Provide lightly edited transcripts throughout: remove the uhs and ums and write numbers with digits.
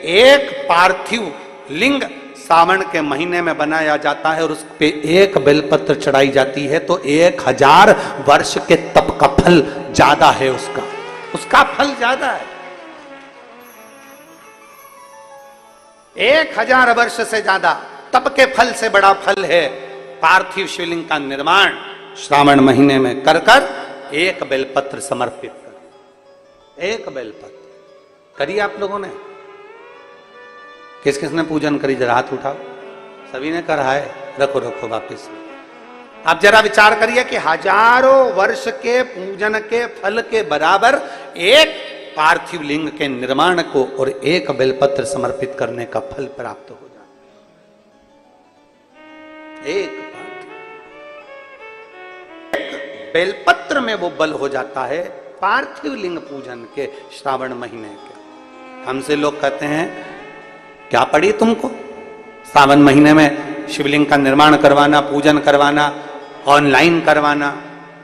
एक पार्थिव लिंग सावन के महीने में बनाया जाता है और उस पे एक बेलपत्र चढ़ाई जाती है तो 1000 वर्ष के तप का फल ज्यादा है, उसका फल ज्यादा है। 1000 वर्ष से ज्यादा तप के फल से बड़ा फल है पार्थिव शिवलिंग का निर्माण श्रावण महीने में कर एक बेलपत्र समर्पित कर। एक बेलपत्र करिए आप लोगों ने, किस किसने पूजन करी, जरा हाथ उठाओ। सभी ने करा है, रखो वापिस। आप जरा विचार करिए कि हजारों वर्ष के पूजन के फल के बराबर एक पार्थिव लिंग के निर्माण को और एक बेलपत्र समर्पित करने का फल प्राप्त हो जाए। एक बेलपत्र में वो बल हो जाता है पार्थिव लिंग पूजन के श्रावण महीने के। हमसे लोग कहते हैं क्या पड़ी तुमको सावन महीने में शिवलिंग का निर्माण करवाना, पूजन करवाना, ऑनलाइन करवाना,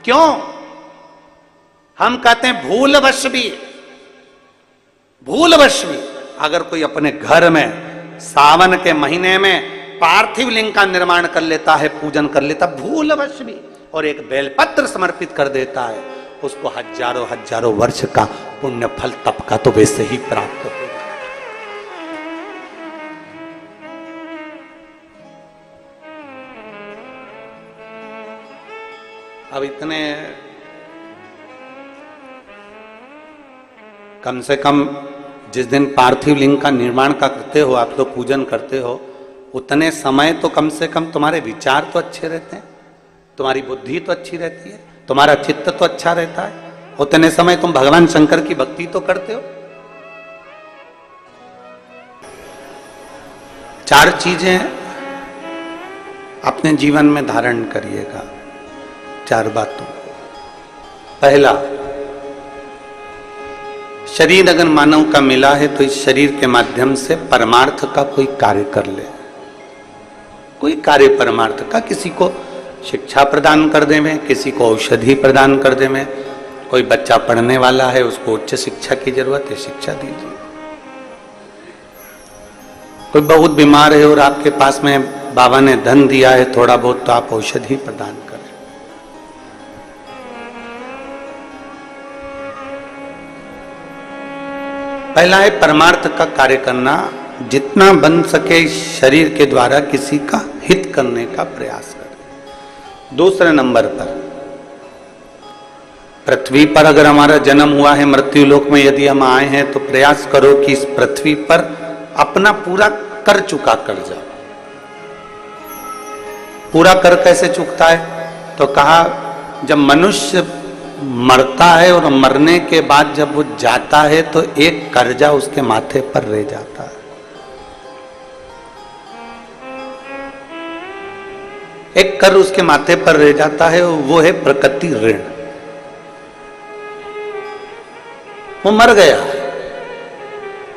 क्यों? हम कहते हैं भूलवश भी अगर कोई अपने घर में सावन के महीने में पार्थिव लिंग का निर्माण कर लेता है, पूजन कर लेता, भूलवश भी, और एक बेलपत्र समर्पित कर देता है, उसको हजारों वर्ष का पुण्य फल तप का तो वैसे ही प्राप्त हो। अब इतने कम से कम जिस दिन पार्थिव लिंग का निर्माण का करते हो आप लोग, पूजन करते हो, उतने समय तो कम से कम तुम्हारे विचार तो अच्छे रहते हैं, तुम्हारी बुद्धि तो अच्छी रहती है, तुम्हारा चित्त तो अच्छा रहता है, उतने समय तुम भगवान शंकर की भक्ति तो करते हो। 4 चीजें अपने जीवन में धारण करिएगा, 4 बातों। पहला, शरीर अगर मानव का मिला है तो इस शरीर के माध्यम से परमार्थ का कोई कार्य कर ले, कोई कार्य परमार्थ का, किसी को शिक्षा प्रदान कर दे में, किसी को औषधि प्रदान कर दे में, कोई बच्चा पढ़ने वाला है उसको उच्च शिक्षा की जरूरत है, शिक्षा दीजिए। कोई बहुत बीमार है और आपके पास में बाबा ने धन दिया है थोड़ा बहुत, तो आप औषधि प्रदान करें। पहला है परमार्थ का कार्य करना, जितना बन सके शरीर के द्वारा किसी का हित करने का प्रयास करें। दूसरे नंबर पर, पृथ्वी पर अगर हमारा जन्म हुआ है, मृत्यु लोक में यदि हम आए हैं, तो प्रयास करो कि इस पृथ्वी पर अपना पूरा कर चुका कर जाओ। पूरा कर कैसे चुकता है? तो कहा जब मनुष्य मरता है और मरने के बाद जब वो जाता है तो एक कर्जा उसके माथे पर रह जाता है। एक कर उसके माथे पर रह जाता है, वो है प्रकृति ऋण। वो मर गया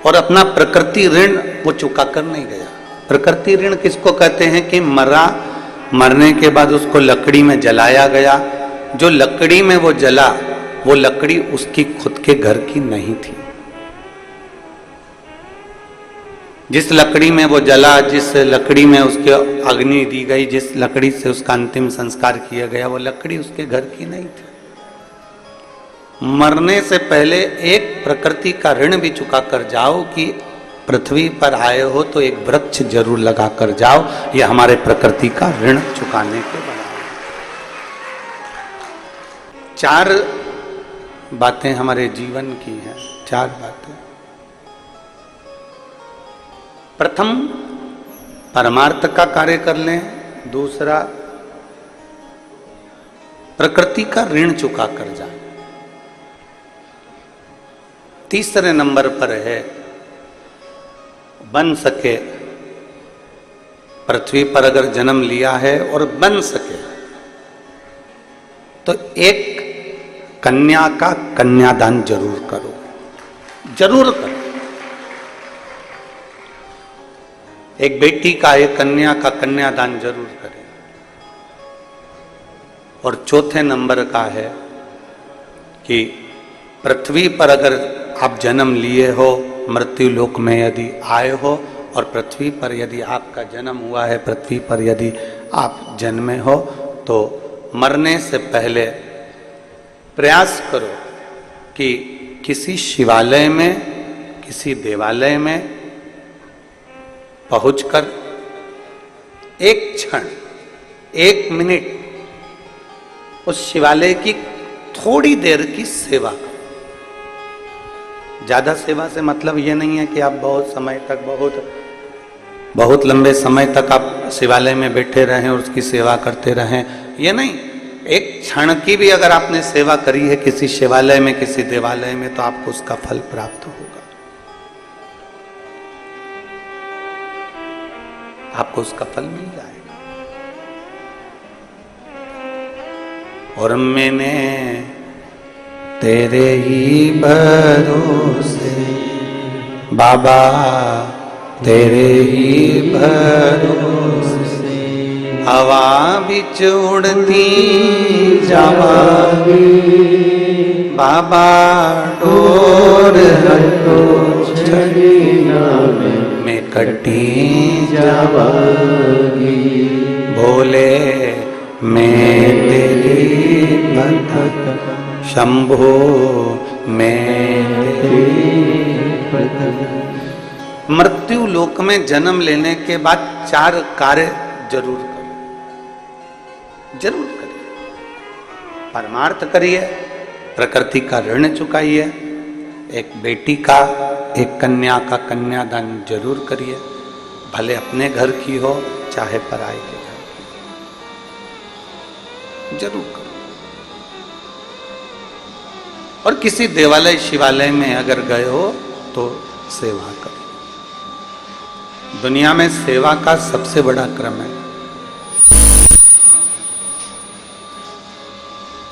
और अपना प्रकृति ऋण वो चुका कर नहीं गया। प्रकृति ऋण किसको कहते हैं? कि मरने के बाद उसको लकड़ी में जलाया गया, जो लकड़ी में वो जला, वो लकड़ी उसकी खुद के घर की नहीं थी। जिस लकड़ी में वो जला, जिस लकड़ी में उसके अग्नि दी गई, जिस लकड़ी से उसका अंतिम संस्कार किया गया, वो लकड़ी उसके घर की नहीं थी। मरने से पहले एक प्रकृति का ऋण भी चुका कर जाओ कि पृथ्वी पर आए हो तो एक वृक्ष जरूर लगा कर जाओ, यह हमारे प्रकृति का ऋण चुकाने के बराबर। 4 बातें हमारे जीवन की हैं, 4 बातें। प्रथम, परमार्थ का कार्य कर लें। दूसरा, प्रकृति का ऋण चुका कर जाए। तीसरे नंबर पर है, बन सके, पृथ्वी पर अगर जन्म लिया है और बन सके तो एक कन्या का कन्यादान जरूर करो, जरूर करो। एक बेटी का, एक कन्या का कन्यादान जरूर करें। और चौथे नंबर का है कि पृथ्वी पर अगर आप जन्म लिए हो मृत्यु लोक में यदि आए हो और पृथ्वी पर यदि आपका जन्म हुआ है, पृथ्वी पर यदि आप जन्मे हो, तो मरने से पहले प्रयास करो कि किसी शिवालय में, किसी देवालय में पहुंचकर एक क्षण, 1 मिनट उस शिवालय की थोड़ी देर की सेवा करो। ज्यादा सेवा से मतलब ये नहीं है कि आप बहुत समय तक, बहुत लंबे समय तक आप शिवालय में बैठे रहें और उसकी सेवा करते रहें, ये नहीं। एक क्षण की भी अगर आपने सेवा करी है किसी शिवालय में, किसी देवालय में, तो आपको उसका फल प्राप्त होगा, आपको उसका फल मिल जाएगा। और मैंने तेरे ही भरोसे बाबा, तेरे ही भरोसे हवा बिच उड़ती जावागी बाबा, डोर हटो छड़िया में कटी जावागी। भोले मैं तेरी भक्त, शंभो मैं तेरी भक्त। मृत्यु लोक में जन्म लेने के बाद 4 कार्य जरूर करिए, जरूर करिए। परमार्थ करिए, प्रकृति का ऋण चुकाइए, एक बेटी का, एक कन्या का कन्यादान जरूर करिए, भले अपने घर की हो चाहे पराये के घर की, जरूर करो। और किसी देवालय शिवालय में अगर गए हो तो सेवा करो। दुनिया में सेवा का सबसे बड़ा क्रम है,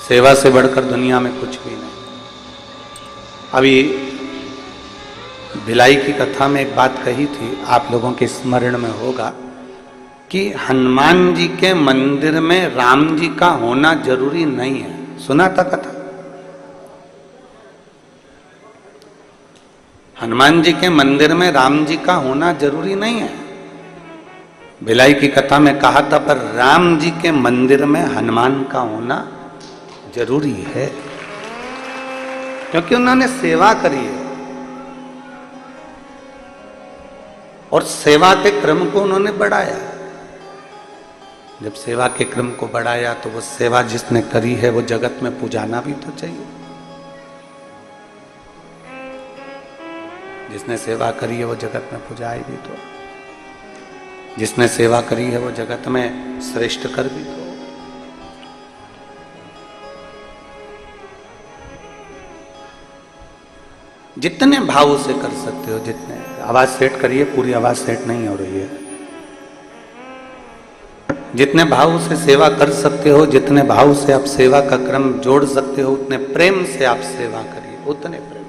सेवा से बढ़कर दुनिया में कुछ भी नहीं। अभी भिलाई की कथा में एक बात कही थी, आप लोगों के स्मरण में होगा, कि हनुमान जी के मंदिर में राम जी का होना जरूरी नहीं है। सुना था कथा? हनुमान जी के मंदिर में राम जी का होना जरूरी नहीं है। भिलाई की कथा में कहा था, पर राम जी के मंदिर में हनुमान का होना जरूरी है, क्योंकि उन्होंने सेवा करी है और सेवा के क्रम को उन्होंने बढ़ाया। जब सेवा के क्रम को बढ़ाया तो वो सेवा जिसने करी है वो जगत में पुजाना भी तो चाहिए। जिसने सेवा करी है वो जगत में पुजाए भी तो, जिसने सेवा करी है वो जगत में श्रेष्ठ कर भी तो। जितने भाव से कर सकते हो, जितने, आवाज सेट करिए, पूरी आवाज सेट नहीं हो रही है। जितने भाव से सेवा कर सकते हो, जितने भाव से आप सेवा का क्रम जोड़ सकते हो, उतने प्रेम से आप सेवा करिए, उतने प्रेम।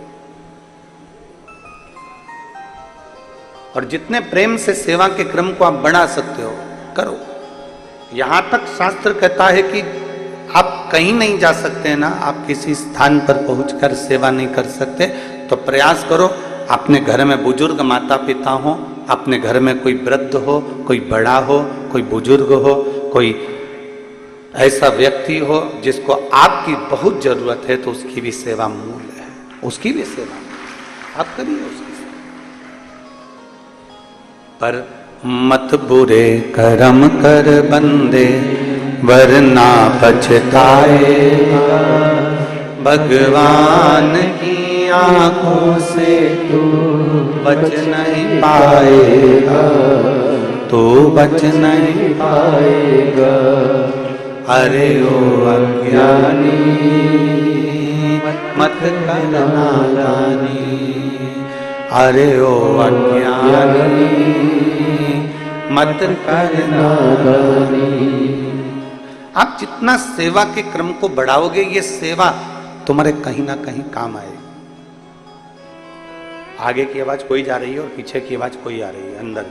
और जितने प्रेम से सेवा के क्रम को आप बढ़ा सकते हो, करो। यहां तक शास्त्र कहता है कि आप कहीं नहीं जा सकते ना, आप किसी स्थान पर पहुंचकर सेवा नहीं कर सकते, तो प्रयास करो अपने घर में बुजुर्ग माता पिता हो, अपने घर में कोई वृद्ध हो, कोई बड़ा हो, कोई बुजुर्ग हो, कोई ऐसा व्यक्ति हो जिसको आपकी बहुत जरूरत है, तो उसकी भी सेवा मूल है, उसकी भी सेवा आप करिए उसकी। पर मत बुरे कर्म कर बंदे वरना पछताएगा, भगवान की आंखों से तू बच नहीं पाएगा, तू बच नहीं पाएगा। अरे ओ अज्ञानी मत कर नादानी, अरे ओ अज्ञानी मत कर नादानी। आप जितना सेवा के क्रम को बढ़ाओगे, ये सेवा तुम्हारे कहीं ना कहीं काम आएगी। आगे की आवाज कोई जा रही है और पीछे की आवाज कोई आ रही है, अंदर।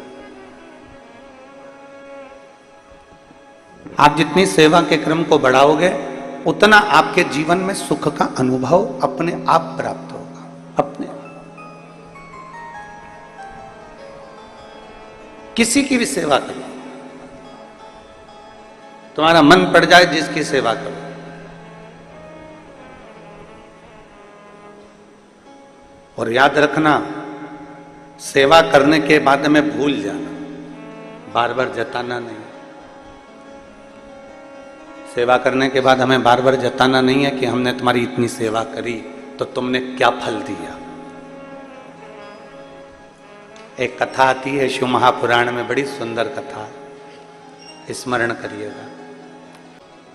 आप जितनी सेवा के क्रम को बढ़ाओगे, उतना आपके जीवन में सुख का अनुभव अपने आप प्राप्त होगा, अपने। किसी की भी सेवा करो, तुम्हारा मन पड़ जाए जिसकी सेवा करो। और याद रखना, सेवा करने के बाद में भूल जाना, बार बार जताना नहीं। सेवा करने के बाद हमें बार बार जताना नहीं है कि हमने तुम्हारी इतनी सेवा करी तो तुमने क्या फल दिया। एक कथा आती है शिव महापुराण में, बड़ी सुंदर कथा, स्मरण करिएगा।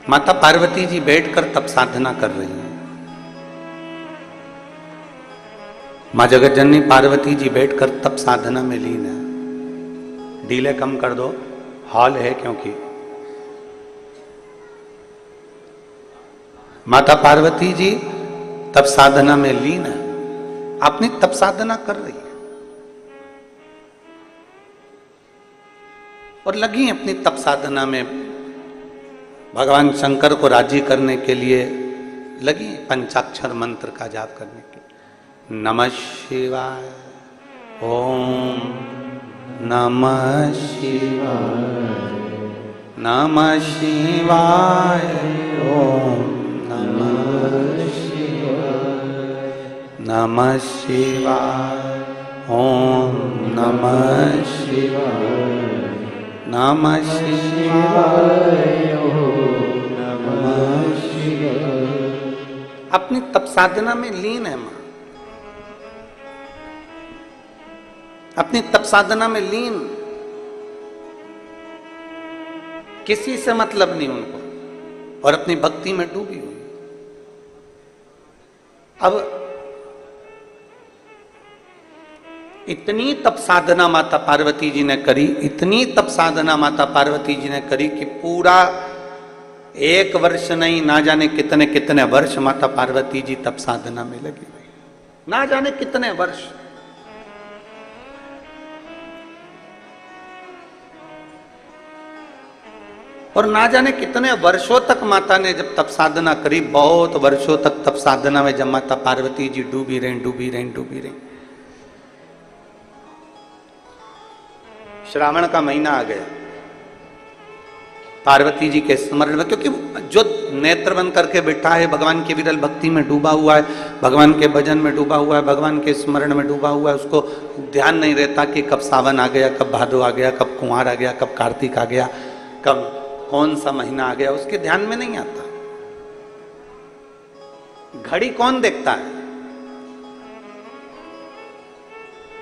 माता पार्वती जी बैठकर तप साधना कर रही हैं। मां जगत जननी पार्वती जी बैठकर तप साधना में लीन है। डीले कम कर दो, हॉल है क्योंकि। माता पार्वती जी तप साधना में लीन है, अपनी तप साधना कर रही है और लगी अपनी तप साधना में, भगवान शंकर को राजी करने के लिए लगी पंचाक्षर मंत्र का जाप करने के लिए। नमः शिवाय, ओम नमः शिवाय, नमः शिवाय, ओम नमः शिवाय, नमः शिवाय, ओम नमः शिवाय, नमः शिवाय, ओम नमः शिवाय। अपनी तप साधना में लीन है मां, अपनी तप साधना में लीन, किसी से मतलब नहीं उनको, और अपनी भक्ति में डूबी हुई। अब इतनी तप साधना माता पार्वती जी ने करी, इतनी तप साधना माता पार्वती जी ने करी कि पूरा 1 वर्ष नहीं, ना जाने कितने कितने वर्ष माता पार्वती जी तप साधना में लगी हुई, ना जाने कितने वर्ष। और ना जाने कितने वर्षों तक माता ने जब तप साधना करी, बहुत वर्षों तक तप साधना में जब माता पार्वती जी डूबी रही, डूबी रही, डूबी रही। श्रावण का महीना आ गया, पार्वती जी के स्मरण में, क्योंकि जो नेत्र बंद करके बैठा है, भगवान के विरल भक्ति में डूबा हुआ है, भगवान के भजन में डूबा हुआ है, भगवान के स्मरण में डूबा हुआ है, उसको ध्यान नहीं रहता कि कब सावन आ गया, कब भादो आ गया, कब कुंवार आ गया, कब कार्तिक आ गया, कब कौन सा महीना आ गया, उसके ध्यान में नहीं आता। घड़ी कौन देखता है?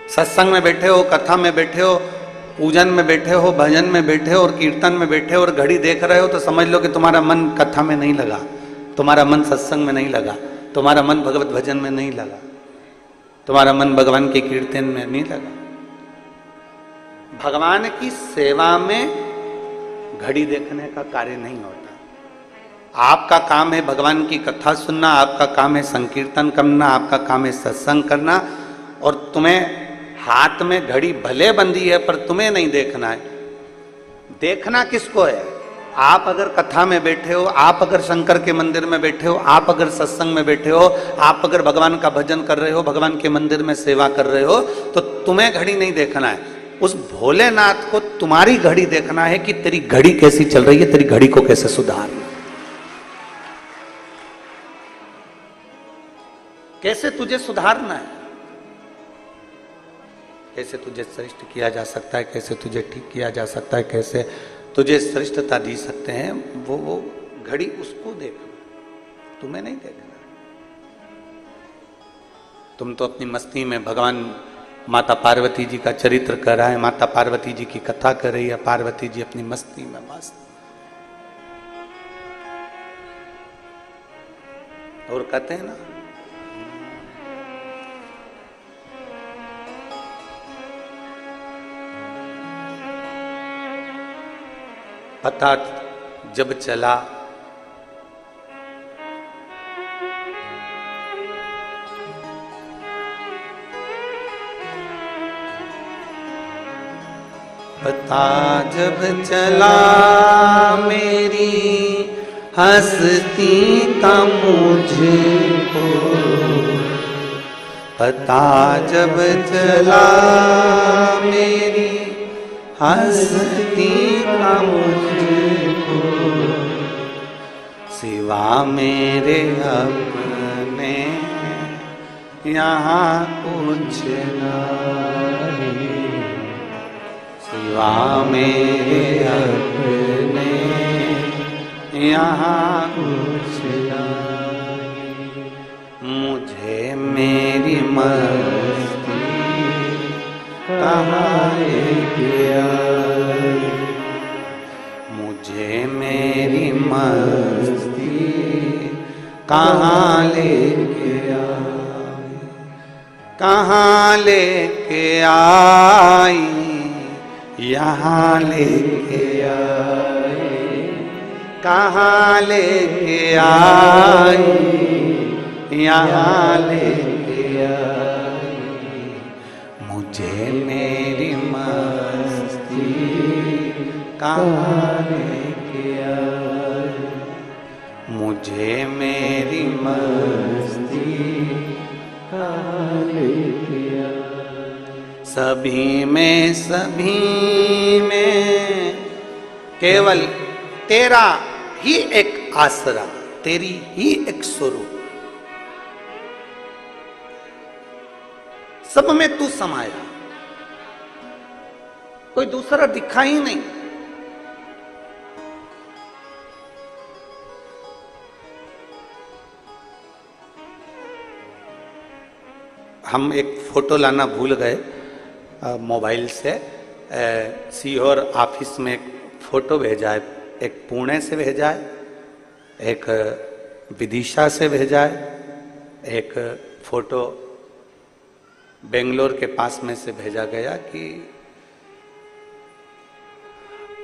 सत्संग में बैठे हो, कथा में बैठे हो, पूजन में बैठे हो, भजन में बैठे हो और कीर्तन में बैठे हो और घड़ी देख रहे हो, तो समझ लो कि तुम्हारा मन कथा में नहीं लगा, तुम्हारा मन सत्संग में नहीं लगा, तुम्हारा मन भगवत भजन में नहीं लगा, तुम्हारा मन भगवान के कीर्तन में नहीं लगा। भगवान की सेवा में घड़ी देखने का कार्य नहीं होता। आपका काम है भगवान की कथा सुनना, आपका काम है संकीर्तन करना, आपका काम है सत्संग करना, और तुम्हें हाथ में घड़ी भले बंधी है पर तुम्हें नहीं देखना है। देखना किसको है? आप अगर कथा में बैठे हो, आप अगर शंकर के मंदिर में बैठे हो, आप अगर सत्संग में बैठे हो, आप अगर भगवान का भजन कर रहे हो, भगवान के मंदिर में सेवा कर रहे हो, तो तुम्हें घड़ी नहीं देखना है। उस भोलेनाथ को तुम्हारी घड़ी देखना है कि तेरी घड़ी कैसी चल रही है, तेरी घड़ी को कैसे सुधारना, कैसे तुझे सुधारना है, कैसे तुझे श्रेष्ठ किया जा सकता है, कैसे तुझे ठीक किया जा सकता है, कैसे तुझे श्रेष्ठता दी सकते हैं। वो घड़ी उसको देखना, तुम्हें नहीं देखना। तुम तो अपनी मस्ती में भगवान माता पार्वती जी का चरित्र कर रहा है, माता पार्वती जी की कथा कर रही है, पार्वती जी अपनी मस्ती में मस्त। और कहते हैं ना, पता जब चला पता जब चला मेरी हंसती का मुझको, पता जब चला मेरी हस्ती का मुझको सिवा मेरे अपने यहाँ कुछ नहीं, सिवा मेरे अपने यहाँ कुछ नहीं। मुझे मेरी मस्ती कहाँ लेके आई, मुझे मेरी मस्ती कहाँ लेके आई, कहाँ लेके आई, यहाँ लेके आई, कहाँ लेके आई, यहाँ लेके आई। मुझे मेरी मस्ती कहाँ लेके आई, मुझे मेरी मस्ती कहाँ लेके आई। सभी में केवल तेरा ही एक आसरा, तेरी ही एक स्वरूप, सब में तू समाया, कोई दूसरा दिखा ही नहीं। हम एक फोटो लाना भूल गए मोबाइल से, सीहोर ऑफिस में एक फोटो भेजा है, एक पुणे से भेजा है, एक विदिशा से भेजा है, एक फोटो बेंगलोर के पास में से भेजा गया कि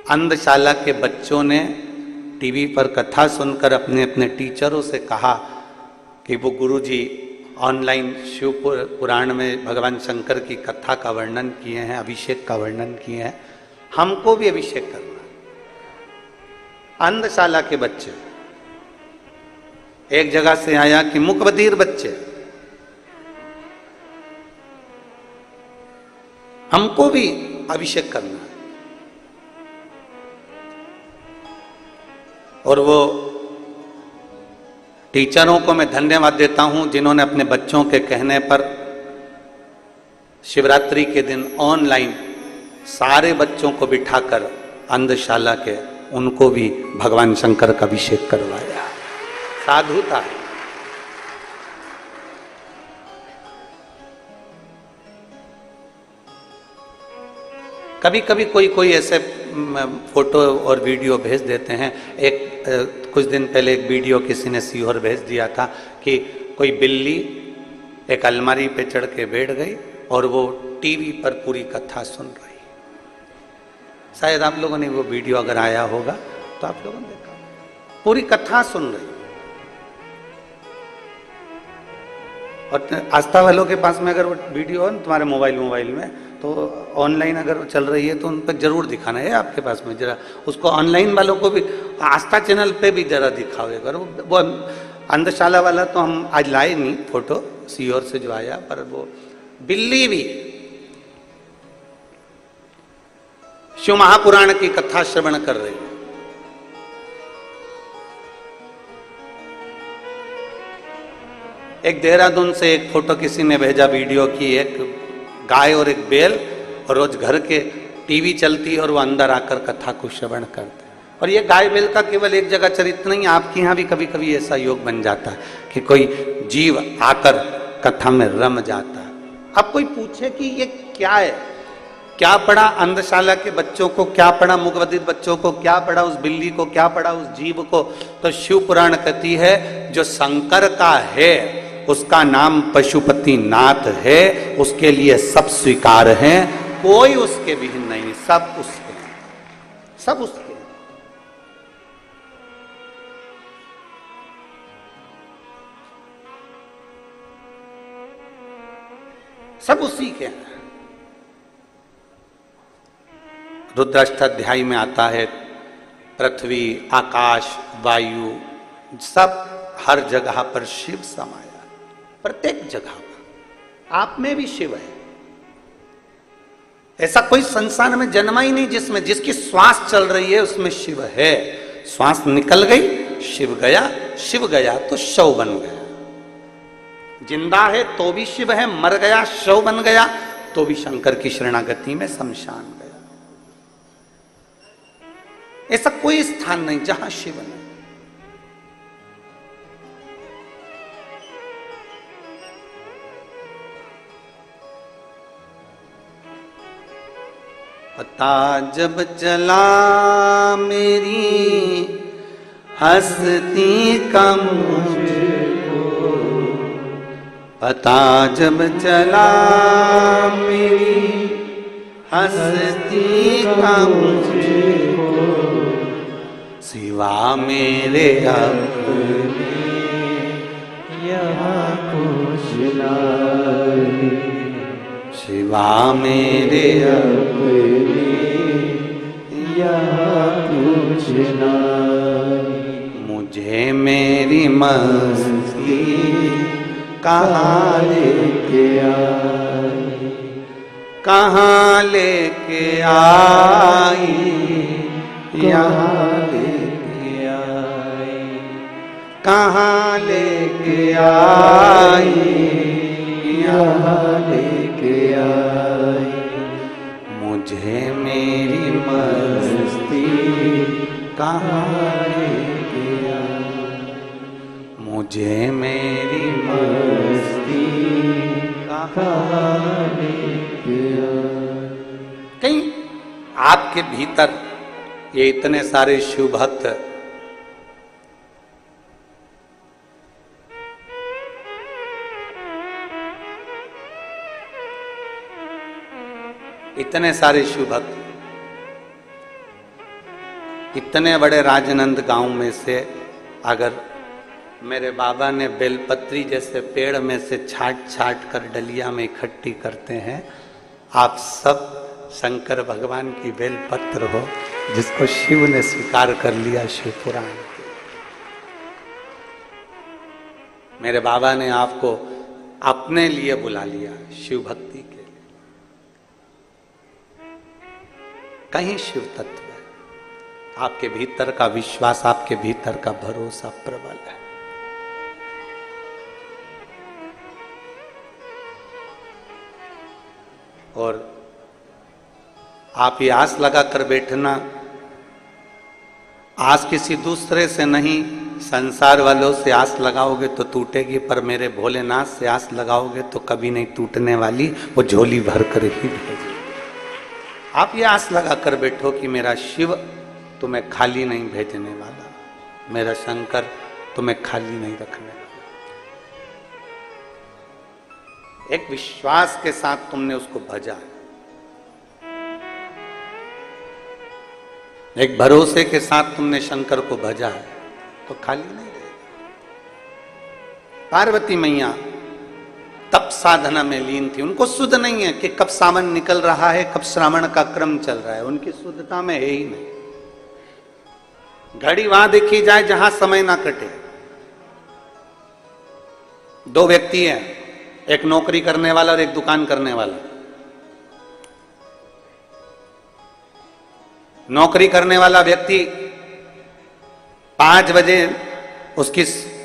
अंधशाला के बच्चों ने टीवी पर कथा सुनकर अपने अपने टीचरों से कहा कि वो गुरुजी ऑनलाइन शिव पुराण में भगवान शंकर की कथा का वर्णन किए हैं, अभिषेक का वर्णन किए हैं, हमको भी अभिषेक करना। अंधशाला के बच्चे, एक जगह से आया कि मुकबधीर बच्चे, हमको भी अभिषेक करना है। और वो टीचरों को मैं धन्यवाद देता हूं जिन्होंने अपने बच्चों के कहने पर शिवरात्रि के दिन ऑनलाइन सारे बच्चों को बिठाकर अंधशाला के उनको भी भगवान शंकर का अभिषेक करवाया। साधुता। कभी कभी कोई ऐसे फोटो और वीडियो भेज देते हैं। एक कुछ दिन पहले एक वीडियो किसी ने सीहोर भेज दिया था कि कोई बिल्ली एक अलमारी पे चढ़ के बैठ गई और वो टीवी पर पूरी कथा सुन रही। शायद आप लोगों ने वो वीडियो अगर आया होगा तो आप लोगों ने देखा, पूरी कथा सुन रही। और आस्था वालों के पास में अगर वो वीडियो है तुम्हारे मोबाइल में तो ऑनलाइन अगर चल रही है तो उन पर जरूर दिखाना है आपके पास में। जरा उसको ऑनलाइन वालों को भी आस्था चैनल पे भी जरा दिखाओ एक बार। वो अंधशाला वाला तो हम आज लाए नहीं फोटो सीहोर से जो आया, पर वो बिल्ली भी शिव महापुराण की कथा श्रवण कर रही है। एक देहरादून से एक फोटो किसी ने भेजा वीडियो की, एक गाय और एक बैल, और रोज घर के टीवी चलती है और वो अंदर आकर कथा को श्रवण करते हैं। और ये गाय बैल का केवल एक जगह चरित्र नहीं, आपके यहाँ भी कभी कभी ऐसा योग बन जाता है कि कोई जीव आकर कथा में रम जाता है। अब कोई पूछे कि ये क्या है, क्या पढ़ा अंधशाला के बच्चों को, क्या पढ़ा मुकबधिर बच्चों को, क्या पढ़ा उस बिल्ली को, क्या पढ़ा उस जीव को? तो शिव पुराण कहती है जो शंकर का है उसका नाम पशुपति नाथ है, उसके लिए सब स्वीकार हैं, कोई उसके विहीन नहीं, सब उसके हैं, सब उसके हैं। सब उसी के हैं। रुद्राष्टाध्यायी में आता है पृथ्वी आकाश वायु सब हर जगह पर शिव समाया, प्रत्येक जगह पर। आप में भी शिव है। ऐसा कोई संसार में जन्मा ही नहीं जिसमें जिसकी श्वास चल रही है उसमें शिव है। श्वास निकल गई शिव गया, शिव गया तो शव बन गया। जिंदा है तो भी शिव है, मर गया शव बन गया तो भी शंकर की शरणागति में शमशान गया। ऐसा कोई स्थान नहीं जहां शिव नहीं। पता जब चला मेरी हस्ती का मुझको, पता जब चला मेरी हस्ती का मुझको, सिवा मेरे अपने यहाँ कुछ नहीं, सिवा मेरे अपने यहाँ कुछ नहीं। मुझे मेरी मस्ती कहाँ लेके आई, कहाँ लेके आई, यहाँ लेके आई, कहाँ लेके आई, यहाँ लेके आई। मुझे मेरी मस्ती कहाँ लेके आई, मुझे मेरी मस्ती कहाँ लेके आई। कहीं आपके भीतर ये इतने सारे शिव भक्त इतने सारे शिव भक्त इतने बड़े राजनंद गांव में से अगर मेरे बाबा ने बेलपत्री जैसे पेड़ में से छाट छाट कर डलिया में इकट्ठी करते हैं, आप सब शंकर भगवान की बेलपत्र हो जिसको शिव ने स्वीकार कर लिया शिव पुराण के। मेरे बाबा ने आपको अपने लिए बुला लिया शिव भक्ति के लिए। कहीं शिव तत्व है, आपके भीतर का विश्वास, आपके भीतर का भरोसा प्रबल है। और आप ये आस लगा कर बैठना, आस किसी दूसरे से नहीं, संसार वालों से आस लगाओगे तो टूटेगी, पर मेरे भोलेनाथ से आस लगाओगे तो कभी नहीं टूटने वाली, वो झोली भर कर ही भेजेगी। आप ये आस लगा कर बैठो कि मेरा शिव तुम्हें खाली नहीं भेजने वाला, मेरा शंकर तुम्हें खाली नहीं रखने वाला। एक विश्वास के साथ तुमने उसको भजा, एक भरोसे के साथ तुमने शंकर को भजा है तो खाली नहीं रहेगा। पार्वती मैया तप साधना में लीन थी, उनको शुद्ध नहीं है कि कब सावन निकल रहा है, कब श्रावण का क्रम चल रहा है, उनकी शुद्धता में है ही नहीं। घड़ी वहां देखी जाए जहां समय ना कटे। दो व्यक्ति हैं, एक नौकरी करने वाला और एक दुकान करने वाला। नौकरी करने वाला व्यक्ति 5 बजे उसकी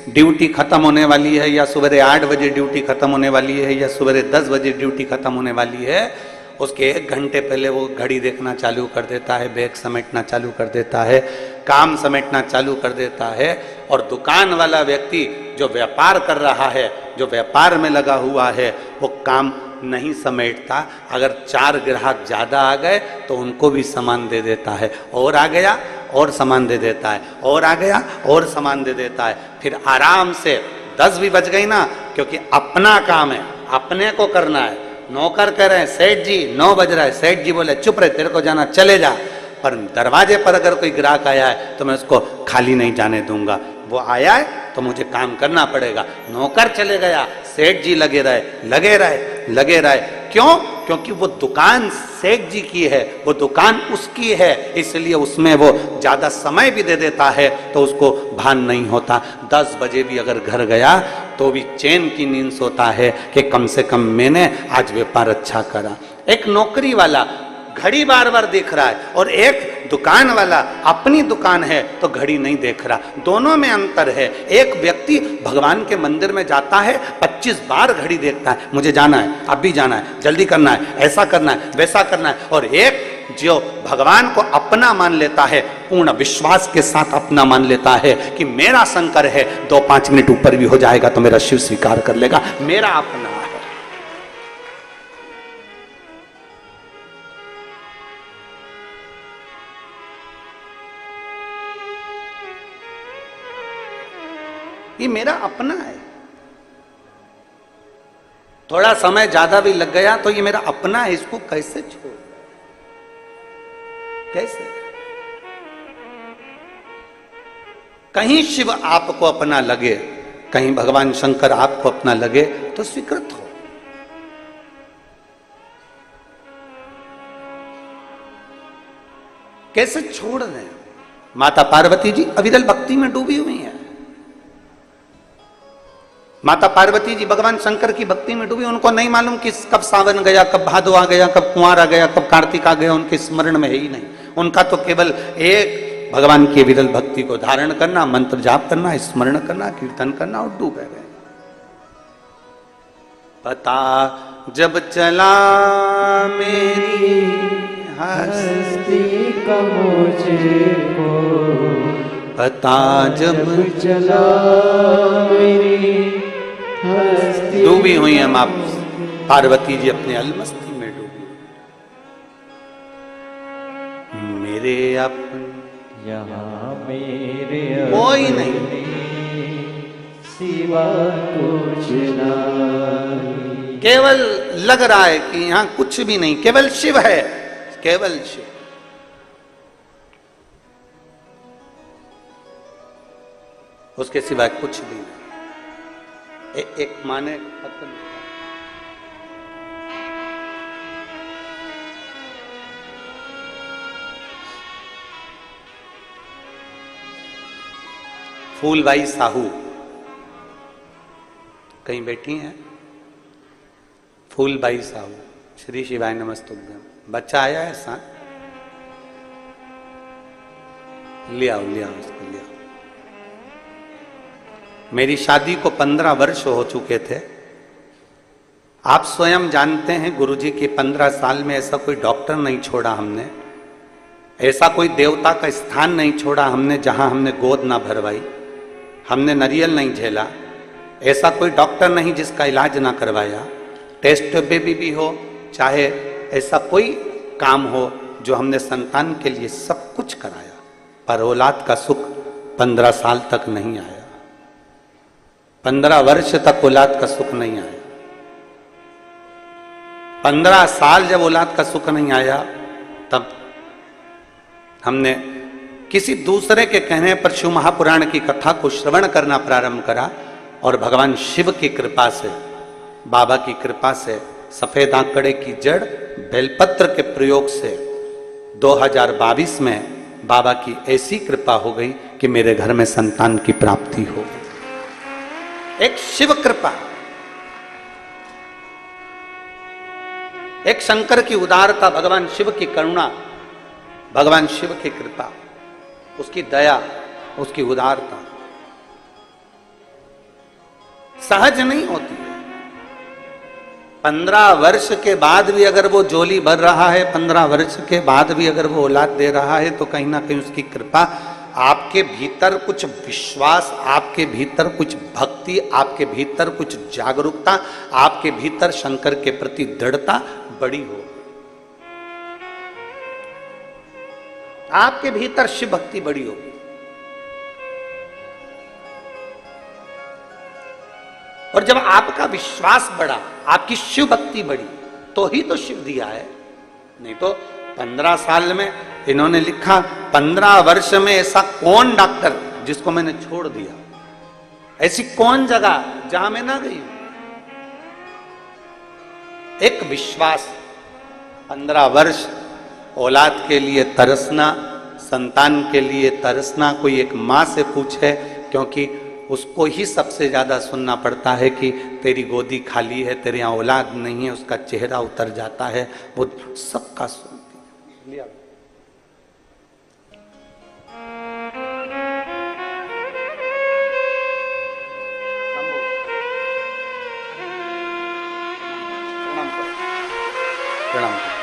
ड्यूटी खत्म होने वाली है, या सुबह 8 बजे ड्यूटी खत्म होने वाली है, या सुबह 10 बजे ड्यूटी खत्म होने वाली है, उसके 1 घंटे पहले वो घड़ी देखना चालू कर देता है, बैग समेटना चालू कर देता है, काम समेटना चालू कर देता है। और दुकान वाला व्यक्ति जो व्यापार कर रहा है, जो व्यापार में लगा हुआ है, वो काम नहीं समेटता। अगर 4 ग्राहक ज्यादा आ गए तो उनको भी सामान दे देता है, और आ गया और सामान दे देता है, और आ गया और सामान दे देता है। फिर आराम से 10 भी बज गई ना, क्योंकि अपना काम है, अपने को करना है। नौकर कह रहे हैं सेठ जी 9 बज रहा है, सेठ जी बोले चुप रहे, तेरे को जाना चले जा। पर दरवाजे पर अगर कोई ग्राहक आया है तो मैं उसको खाली नहीं जाने दूंगा, वो आया है तो मुझे काम करना पड़ेगा। नौकर चले गया, सेठ जी लगे रहे लगे रहे लगे रहे। क्यों? क्योंकि वो दुकान सेठ जी की है, वो दुकान उसकी है, इसलिए उसमें वो ज्यादा समय भी दे देता है तो उसको भान नहीं होता। 10 बजे भी अगर घर गया तो भी चैन की नींद सोता है कि कम से कम मैंने आज व्यापार अच्छा करा। एक नौकरी वाला घड़ी बार बार देख रहा है, और एक दुकान वाला अपनी दुकान है तो घड़ी नहीं देख रहा। दोनों में अंतर है। एक व्यक्ति भगवान के मंदिर में जाता है, 25 बार घड़ी देखता है, मुझे जाना है, अब भी जाना है, जल्दी करना है, ऐसा करना है, वैसा करना है। और एक जो भगवान को अपना मान लेता है, पूर्ण विश्वास के साथ अपना मान लेता है कि मेरा शंकर है, 2-5 मिनट ऊपर भी हो जाएगा तो मेरा शिव स्वीकार कर लेगा, मेरा अपना है। ये मेरा अपना है। थोड़ा समय ज्यादा भी लग गया तो ये मेरा अपना है, इसको कैसे छोड़, कैसे? कहीं शिव आपको अपना लगे, कहीं भगवान शंकर आपको अपना लगे तो स्वीकृत हो। कैसे छोड़ दें? माता पार्वती जी अविरल भक्ति में डूबी हुई हैं। माता पार्वती जी भगवान शंकर की भक्ति में डूबी, उनको नहीं मालूम कि कब सावन गया, कब भादो आ गया, कब कुंवार आ गया, कब कार्तिक आ गया, उनके स्मरण में है ही नहीं। उनका तो केवल एक भगवान की विरल भक्ति को धारण करना, मंत्र जाप करना, स्मरण करना, कीर्तन करना, और डूबे गए। पता जब चला मेरी हस्ती का मुझको, पता जब चला मेरी हस्ती। डूबी हुई हैं मां पार्वती जी, अपने अलमस्ती में डूबी। मेरे अपने यहाँ मेरे कोई नहीं, सिवा कुछ नहीं। केवल लग रहा है कि यहाँ कुछ भी नहीं, केवल शिव है, केवल शिव। उसके सिवाय कुछ भी नहीं। एक माने पत्थर, फूलबाई साहू कहीं बैठी हैं, फूलबाई साहू, श्री शिवाय नमस्तुभ्यम। बच्चा आया है साथ, ले आओ उसको ले आओ। मेरी शादी को 15 वर्ष हो चुके थे। आप स्वयं जानते हैं गुरुजी की 15 साल में ऐसा कोई डॉक्टर नहीं छोड़ा हमने, ऐसा कोई देवता का स्थान नहीं छोड़ा हमने जहां हमने गोद ना भरवाई, हमने नरियल नहीं झेला। ऐसा कोई डॉक्टर नहीं जिसका इलाज ना करवाया। टेस्ट बेबी भी हो, चाहे ऐसा कोई काम हो जो हमने संतान के लिए सब कुछ कराया, पर औलाद का सुख 15 साल तक नहीं आया। 15 वर्ष तक औलाद का सुख नहीं आया। 15 साल जब औलाद का सुख नहीं आया, तब हमने किसी दूसरे के कहने पर शिव महापुराण की कथा को श्रवण करना प्रारंभ करा, और भगवान शिव की कृपा से, बाबा की कृपा से, सफेद आंकड़े की जड़ बेलपत्र के प्रयोग से 2022 में बाबा की ऐसी कृपा हो गई कि मेरे घर में संतान की प्राप्ति हो गई। एक शिव कृपा, एक शंकर की उदारता, भगवान शिव की करुणा, भगवान शिव की कृपा, उसकी दया, उसकी उदारता सहज नहीं होती है। 15 वर्ष के बाद भी अगर वो झोली भर रहा है, 15 वर्ष के बाद भी अगर वो औलाद दे रहा है, तो कहीं ना कहीं उसकी कृपा, आपके भीतर कुछ विश्वास, आपके भीतर कुछ भक्ति, आपके भीतर कुछ जागरूकता, आपके भीतर शंकर के प्रति दृढ़ता बड़ी हो। आपके भीतर शिव भक्ति बड़ी होगी। और जब आपका विश्वास बढ़ा, आपकी शिव भक्ति बढ़ी, तो ही तो शिव दिया है। नहीं तो 15 साल में इन्होंने लिखा, 15 वर्ष में ऐसा कौन डॉक्टर जिसको मैंने छोड़ दिया, ऐसी कौन जगह जहां मैं ना गई। एक विश्वास, 15 वर्ष औलाद के लिए तरसना, संतान के लिए तरसना, कोई एक माँ से पूछे, क्योंकि उसको ही सबसे ज्यादा सुनना पड़ता है कि तेरी गोदी खाली है, तेरे यहाँ औलाद नहीं है, उसका चेहरा उतर जाता है, वो सबका सुनती है। लिया। प्रणाम करो।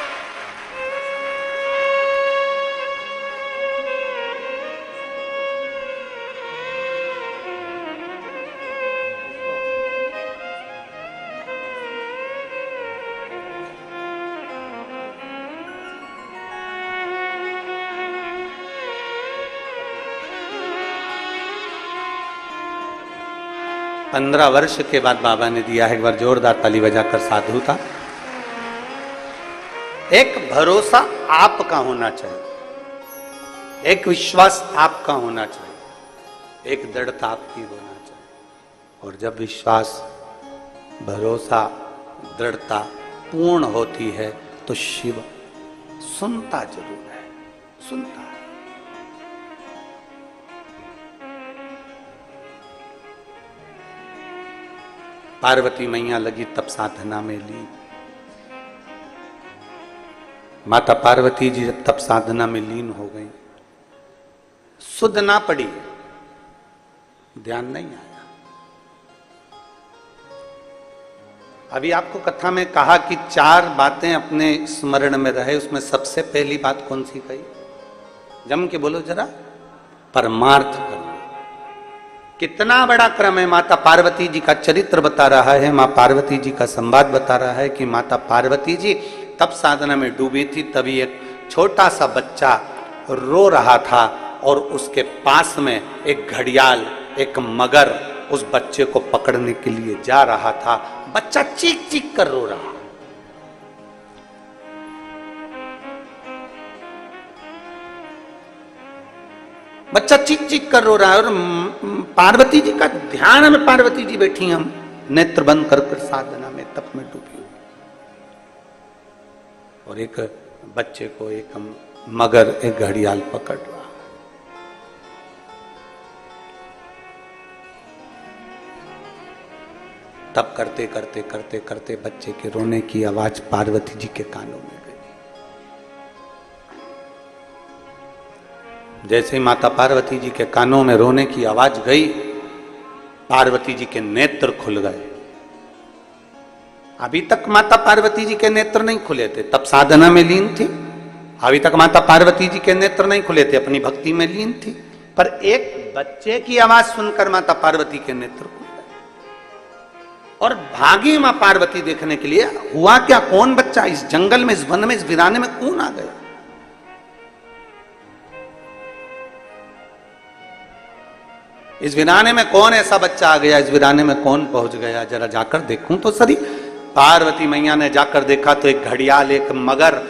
15 वर्ष के बाद बाबा ने दिया है। एक बार जोरदार ताली बजाकर साधु था। एक भरोसा आपका होना चाहिए, एक विश्वास आपका होना चाहिए, एक दृढ़ता आपकी होना चाहिए। और जब विश्वास, भरोसा, दृढ़ता पूर्ण होती है तो शिव सुनता जरूर है, सुनता है। पार्वती मैया लगी तप साधना में लीन। माता पार्वती जी जब तप साधना में लीन हो गई, सुध ना पड़ी, ध्यान नहीं आया। अभी आपको कथा में कहा कि 4 बातें अपने स्मरण में रहे, उसमें सबसे पहली बात कौन सी कही? जम के बोलो जरा, परमार्थ करना। कितना बड़ा क्रम है। माता पार्वती जी का चरित्र बता रहा है, मां पार्वती जी का संवाद बता रहा है कि माता पार्वती जी तप साधना में डूबी थी। तभी एक छोटा सा बच्चा रो रहा था और उसके पास में एक घड़ियाल, एक मगर उस बच्चे को पकड़ने के लिए जा रहा था। बच्चा चीख चीख कर रो रहा। बच्चा चीख चीख कर रो रहा है और पार्वती जी का ध्यान में, पार्वती जी बैठी, हम नेत्र बंद कर साधना में, तप में डूबी हुई। और एक बच्चे को एक मगर, एक घड़ियाल पकड़ रहा। तब करते करते करते करते बच्चे के रोने की आवाज पार्वती जी के कानों में गई। जैसे ही माता पार्वती जी के कानों में रोने की आवाज गई, पार्वती जी के नेत्र खुल गए। अभी तक माता पार्वती जी के नेत्र नहीं खुले थे, तब साधना में लीन थी। अभी तक माता पार्वती जी के नेत्र नहीं खुले थे, अपनी भक्ति में लीन थी। पर एक बच्चे की आवाज सुनकर माता पार्वती के नेत्र खुल गए और भागी मां पार्वती देखने के लिए। हुआ क्या? कौन बच्चा इस जंगल में, इस वन में, इस वीराने में कौन आ गया? इस वीराने में कौन ऐसा बच्चा आ गया? इस वीराने में कौन पहुंच गया? जरा जाकर देखूं तो सही। पार्वती मैया ने जाकर देखा तो एक घड़ियाल, एक मगर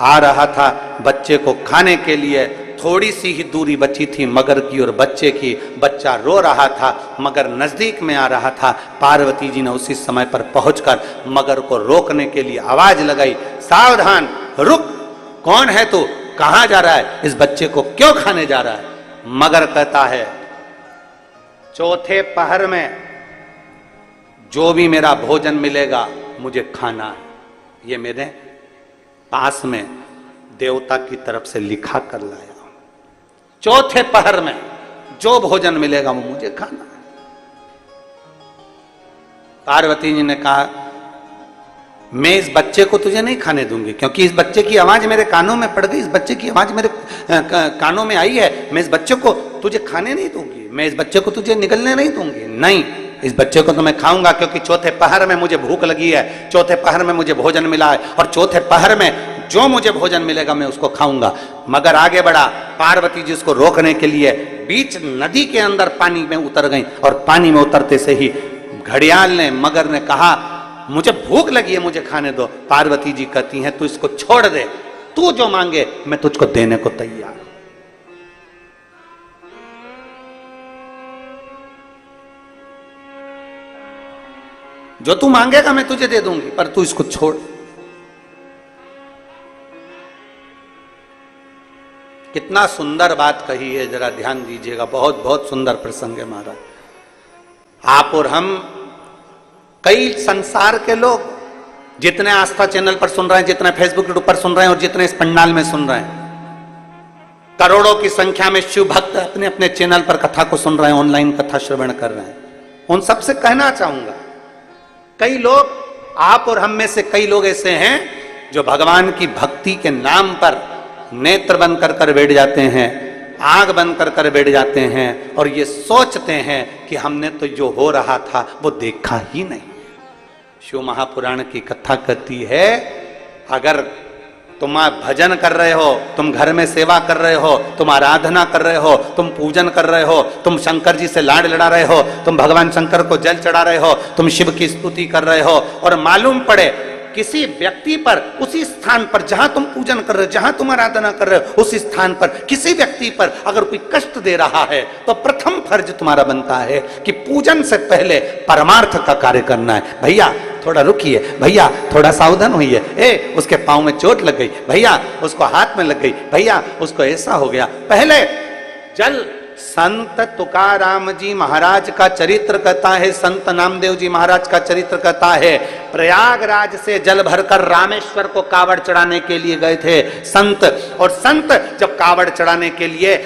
आ रहा था बच्चे को खाने के लिए। थोड़ी सी ही दूरी बची थी मगर की और बच्चे की। बच्चा रो रहा था, मगर नजदीक में आ रहा था। पार्वती जी ने उसी समय पर पहुंचकर मगर को रोकने के लिए आवाज लगाई, सावधान, रुक, कौन है तू? कहां जा रहा है? इस बच्चे को क्यों खाने जा रहा है? मगर कहता है, चौथे पहर में जो भी मेरा भोजन मिलेगा मुझे खाना है। ये मेरे पास में देवता की तरफ से लिखा कर लाया। चौथे पहर में जो भोजन मिलेगा वो मुझे खाना है। पार्वती जी ने कहा, मैं इस बच्चे को तुझे नहीं खाने दूंगी, क्योंकि इस बच्चे की आवाज मेरे कानों में पड़ गई, इस बच्चे की आवाज मेरे कानों में आई है। मैं इस बच्चे को तुझे खाने नहीं दूंगी, मैं इस बच्चे को तुझे निगलने नहीं दूंगी। नहीं, इस बच्चे को तो मैं खाऊंगा, क्योंकि चौथे पहर में मुझे भूख लगी है, चौथे पहर में मुझे भोजन मिला है और चौथे पहर में जो मुझे भोजन मिलेगा मैं उसको खाऊंगा। मगर आगे बढ़ा। पार्वती जी उसको रोकने के लिए बीच नदी के अंदर पानी में उतर गई और पानी में उतरते से ही घड़ियाल ने, मगर ने कहा, मुझे भूख लगी है, मुझे खाने दो। पार्वती जी कहती हैं, तू इसको छोड़ दे, तू जो मांगे मैं तुझको देने को तैयार हूं। जो तू मांगेगा मैं तुझे दे दूंगी, पर तू इसको छोड़। कितना सुंदर बात कही है, जरा ध्यान दीजिएगा। बहुत बहुत सुंदर प्रसंग है महाराज। आप और हम, कई संसार के लोग जितने आस्था चैनल पर सुन रहे हैं, जितने फेसबुक यूट्यूब पर सुन रहे हैं और जितने इस पंडाल में सुन रहे हैं, करोड़ों की संख्या में शिव भक्त अपने अपने चैनल पर कथा को सुन रहे हैं, ऑनलाइन कथा श्रवण कर रहे हैं। उन सबसे कहना चाहूंगा, कई लोग, आप और हम में से कई लोग ऐसे हैं जो भगवान की भक्ति के नाम पर नेत्र बंद कर बैठ जाते हैं, आंख बंद कर बैठ जाते हैं और ये सोचते हैं कि हमने तो जो हो रहा था वो देखा ही नहीं। शिव महापुराण की कथा कहती है, अगर तुम भजन कर रहे हो, तुम घर में सेवा कर रहे हो, तुम आराधना कर रहे हो, तुम पूजन कर रहे हो, तुम शंकर जी से लाड लड़ा रहे हो, तुम भगवान शंकर को जल चढ़ा रहे हो, तुम शिव की स्तुति कर रहे हो, और मालूम पड़े किसी व्यक्ति पर, उसी स्थान पर जहां तुम पूजन कर रहे हो, जहां तुम आराधना कर रहे हो, उस स्थान पर किसी व्यक्ति पर अगर कोई कष्ट दे रहा है, तो प्रथम फर्ज तुम्हारा बनता है कि पूजन से पहले परमार्थ का कार्य करना है। भैया थोड़ा रुकिए, भैया थोड़ा सावधान होइए, उसके पांव में चोट लग गई, भैया उसको हाथ में लग गई, भैया उसको ऐसा हो गया। पहले जल, संत तुकाराम जी महाराज का चरित्र कहता है, संत नामदेव जी महाराज का चरित्र कहता है, प्रयागराज से जल भरकर रामेश्वर को कावड़ चढ़ाने के लिए गए थे संत, और संत जब कावड़ चढ़ाने के लिए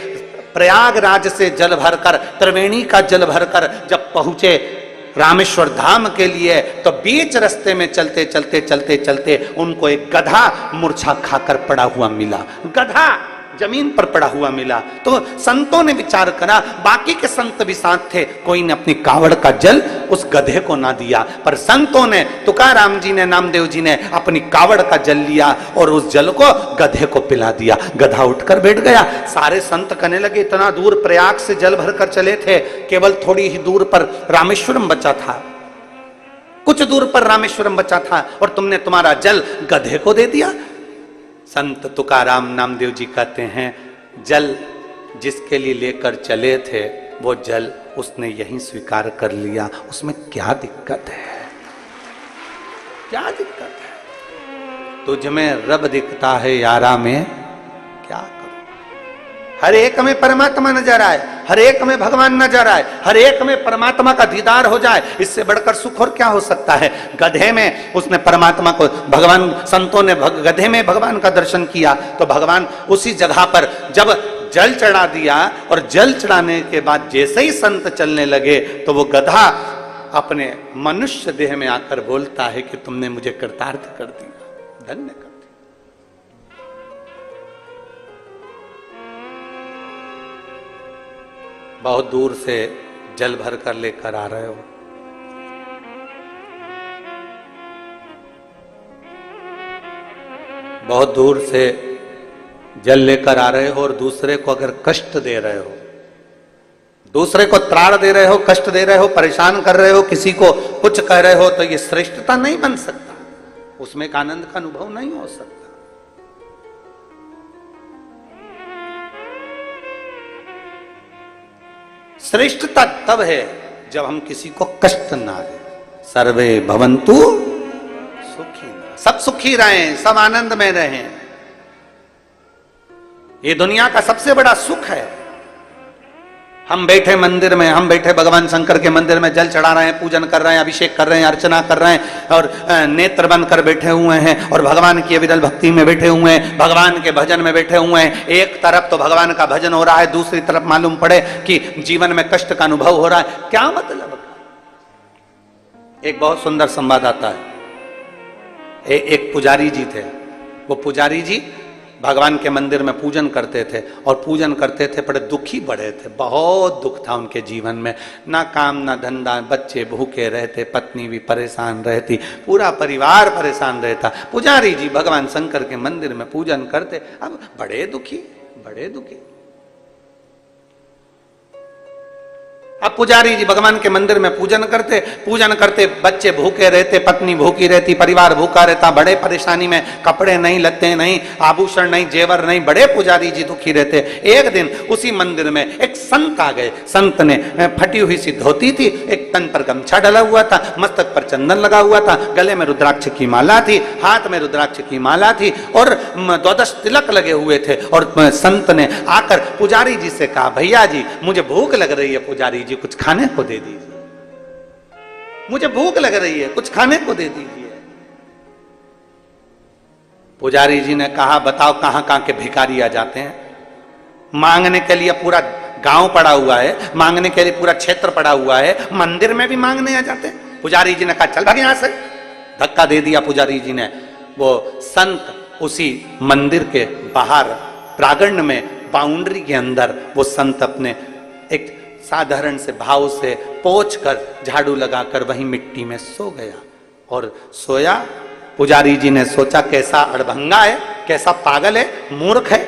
प्रयागराज से जल भरकर, त्रिवेणी का जल भरकर जब पहुंचे रामेश्वर धाम के लिए, तो बीच रास्ते में चलते चलते चलते चलते उनको एक गधा मूर्छा खाकर पड़ा हुआ मिला, गधा जमीन पर पड़ा हुआ मिला। तो संतों ने विचार करा, बाकी के संत भी साथ थे, कोई ने अपनी कावड़ का जल उस गधे को ना दिया, पर संतों ने, तुकाराम जी ने, नामदेव जी ने अपनी कावड़ का जल लिया और उस जल को गधे को पिला दिया। गधा उठकर बैठ गया। सारे संत कहने लगे, इतना दूर प्रयाग से जल भरकर चले थे, केवल थोड़ी ही दूर पर रामेश्वरम बचा था, कुछ दूर पर रामेश्वरम बचा था, और तुमने तुम्हारा जल गधे को दे दिया। संत तुकाराम नामदेव जी कहते हैं, जल जिसके लिए लेकर चले थे वो जल उसने यहीं स्वीकार कर लिया, उसमें क्या दिक्कत है, क्या दिक्कत है? तुझ में रब दिखता है यारा में क्या करूं? हर एक में परमात्मा नजर आए, हर एक में भगवान नजर आए, हर एक में परमात्मा का दीदार हो जाए, इससे बढ़कर सुख और क्या हो सकता है? गधे में उसने परमात्मा को, भगवान, संतों ने गधे में भगवान का दर्शन किया, तो भगवान उसी जगह पर जब जल चढ़ा दिया, और जल चढ़ाने के बाद जैसे ही संत चलने लगे, तो वो गधा अपने मनुष्य देह में आकर बोलता है कि तुमने मुझे कृतार्थ कर दिया, धन्य कर दिया। बहुत दूर से जल भर कर लेकर आ रहे हो, बहुत दूर से जल लेकर आ रहे हो, और दूसरे को अगर कष्ट दे रहे हो, दूसरे को त्राण दे रहे हो, कष्ट दे रहे हो, परेशान कर रहे हो, किसी को कुछ कह रहे हो, तो ये श्रेष्ठता नहीं बन सकता, उसमें एक आनंद का अनुभव नहीं हो सकता। श्रेष्ठता तब है जब हम किसी को कष्ट ना दें। सर्वे भवन्तु सुखी, सब सुखी रहें, सब आनंद में रहें, ये दुनिया का सबसे बड़ा सुख है। हम बैठे मंदिर में, हम बैठे भगवान शंकर के मंदिर में जल चढ़ा रहे हैं, पूजन कर रहे हैं, अभिषेक कर रहे हैं, अर्चना कर रहे हैं, और नेत्र बंद कर बैठे हुए हैं, और भगवान की अविरल भक्ति में बैठे हुए हैं, भगवान के भजन में बैठे हुए हैं। एक तरफ तो भगवान का भजन हो रहा है, दूसरी तरफ मालूम पड़े कि जीवन में कष्ट का अनुभव हो रहा है, क्या मतलब? एक बहुत सुंदर संवाद आता है। एक पुजारी जी थे, वो पुजारी जी भगवान के मंदिर में पूजन करते थे, और पूजन करते थे, बड़े दुखी बड़े थे, बहुत दुख था उनके जीवन में, ना काम ना धंधा, बच्चे भूखे रहते, पत्नी भी परेशान रहती, पूरा परिवार परेशान रहता। पुजारी जी भगवान शंकर के मंदिर में पूजन करते, अब बड़े दुखी, बड़े दुखी। अब पुजारी जी भगवान के मंदिर में पूजन करते, बच्चे भूखे रहते, पत्नी भूखी रहती, परिवार भूखा रहता, बड़े परेशानी में, कपड़े नहीं, लत्ते नहीं, आभूषण नहीं, जेवर नहीं, बड़े पुजारी जी दुखी रहते। एक दिन उसी मंदिर में एक संत आ गए। संत ने फटी हुई सी धोती थी, एक तन पर गमछा डला हुआ था, मस्तक पर चंदन लगा हुआ था, गले में रुद्राक्ष की माला थी, हाथ में रुद्राक्ष की माला थी, और 12 तिलक लगे हुए थे। और संत ने आकर पुजारी जी से कहा, भैया जी मुझे भूख लग रही है, पुजारी जी कुछ खाने को दे दीजिए, मुझे भूख लग रही है, कुछ खाने को दे दीजिए। पुजारी जी ने कहा बताओ कहां कहां के भिखारी आ जाते हैं? मांगने के लिए पूरा गांव पड़ा हुआ है, मांगने के लिए पूरा क्षेत्र पड़ा हुआ है, मंदिर में भी मांगने आ जाते हैं। पुजारी जी ने कहा चल भाग यहां से, धक्का दे दिया पुजारी जी ने। वो संत उसी मंदिर के बाहर प्रांगण में बाउंड्री के अंदर वो संत अपने एक साधारण से भाव से पोंछ कर झाड़ू लगाकर वहीं मिट्टी में सो गया। और सोया, पुजारी जी ने सोचा कैसा अड़भंगा है, कैसा पागल है, मूर्ख है।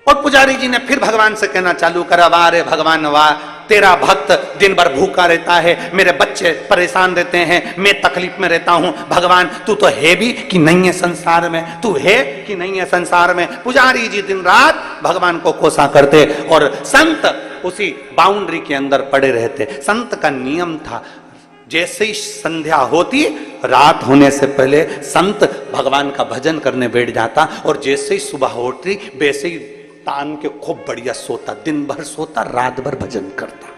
और पुजारी जी ने फिर भगवान से कहना चालू करा, वाह रे भगवान वाह, तेरा भक्त दिन भर भूखा रहता है, मेरे बच्चे परेशान रहते हैं, मैं तकलीफ में रहता हूं, भगवान तू तो है भी कि नहीं है संसार में, तू है कि नहीं है संसार में। पुजारी जी दिन रात भगवान को कोसा करते और संत उसी बाउंड्री के अंदर पड़े रहते। संत का नियम था, जैसे ही संध्या होती, रात होने से पहले संत भगवान का भजन करने बैठ जाता, और जैसे ही सुबह होती वैसे ही तान के खूब बढ़िया सोता, दिन भर सोता, रात भर भजन करता।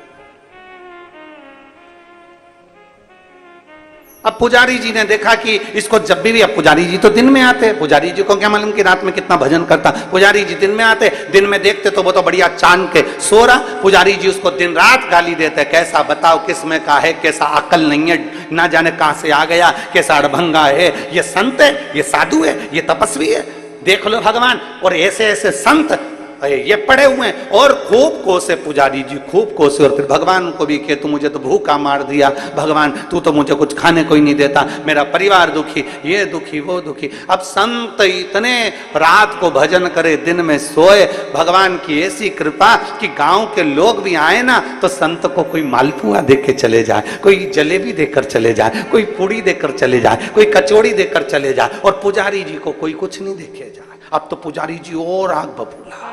अब पुजारी जी ने देखा कि इसको जब भी, अब पुजारी जी तो दिन में आते, पुजारी जी को क्या मालूम कि रात में कितना भजन करता। पुजारी जी दिन में आते, दिन में देखते तो वो तो बढ़िया चांद के सो रहा। पुजारी जी उसको दिन रात गाली देते, कैसा बताओ किस में का है, कैसा अकल नहीं है, ना जाने कहां से आ गया, कैसा अड़भंगा है, ये संत है, ये साधु है, ये तपस्वी है, देख लो भगवान। और ऐसे ऐसे संत ये पड़े हुए हैं। और खूब कोसे पुजारी जी, खूब कोसे, और फिर भगवान को भी कि तू मुझे तो भूखा मार दिया, भगवान तू तो मुझे कुछ खाने को ही नहीं देता, मेरा परिवार दुखी, ये दुखी वो दुखी। अब संत इतने रात को भजन करे, दिन में सोए, भगवान की ऐसी कृपा कि गांव के लोग भी आए ना तो संत को कोई मालपुआ देके चले जाए, कोई जलेबी देकर चले जाए, कोई पूड़ी देकर चले जाए, कोई कचौड़ी देकर चले जाए, और पुजारी जी को कोई कुछ नहीं देके जाए। अब तो पुजारी जी और आग बबूला,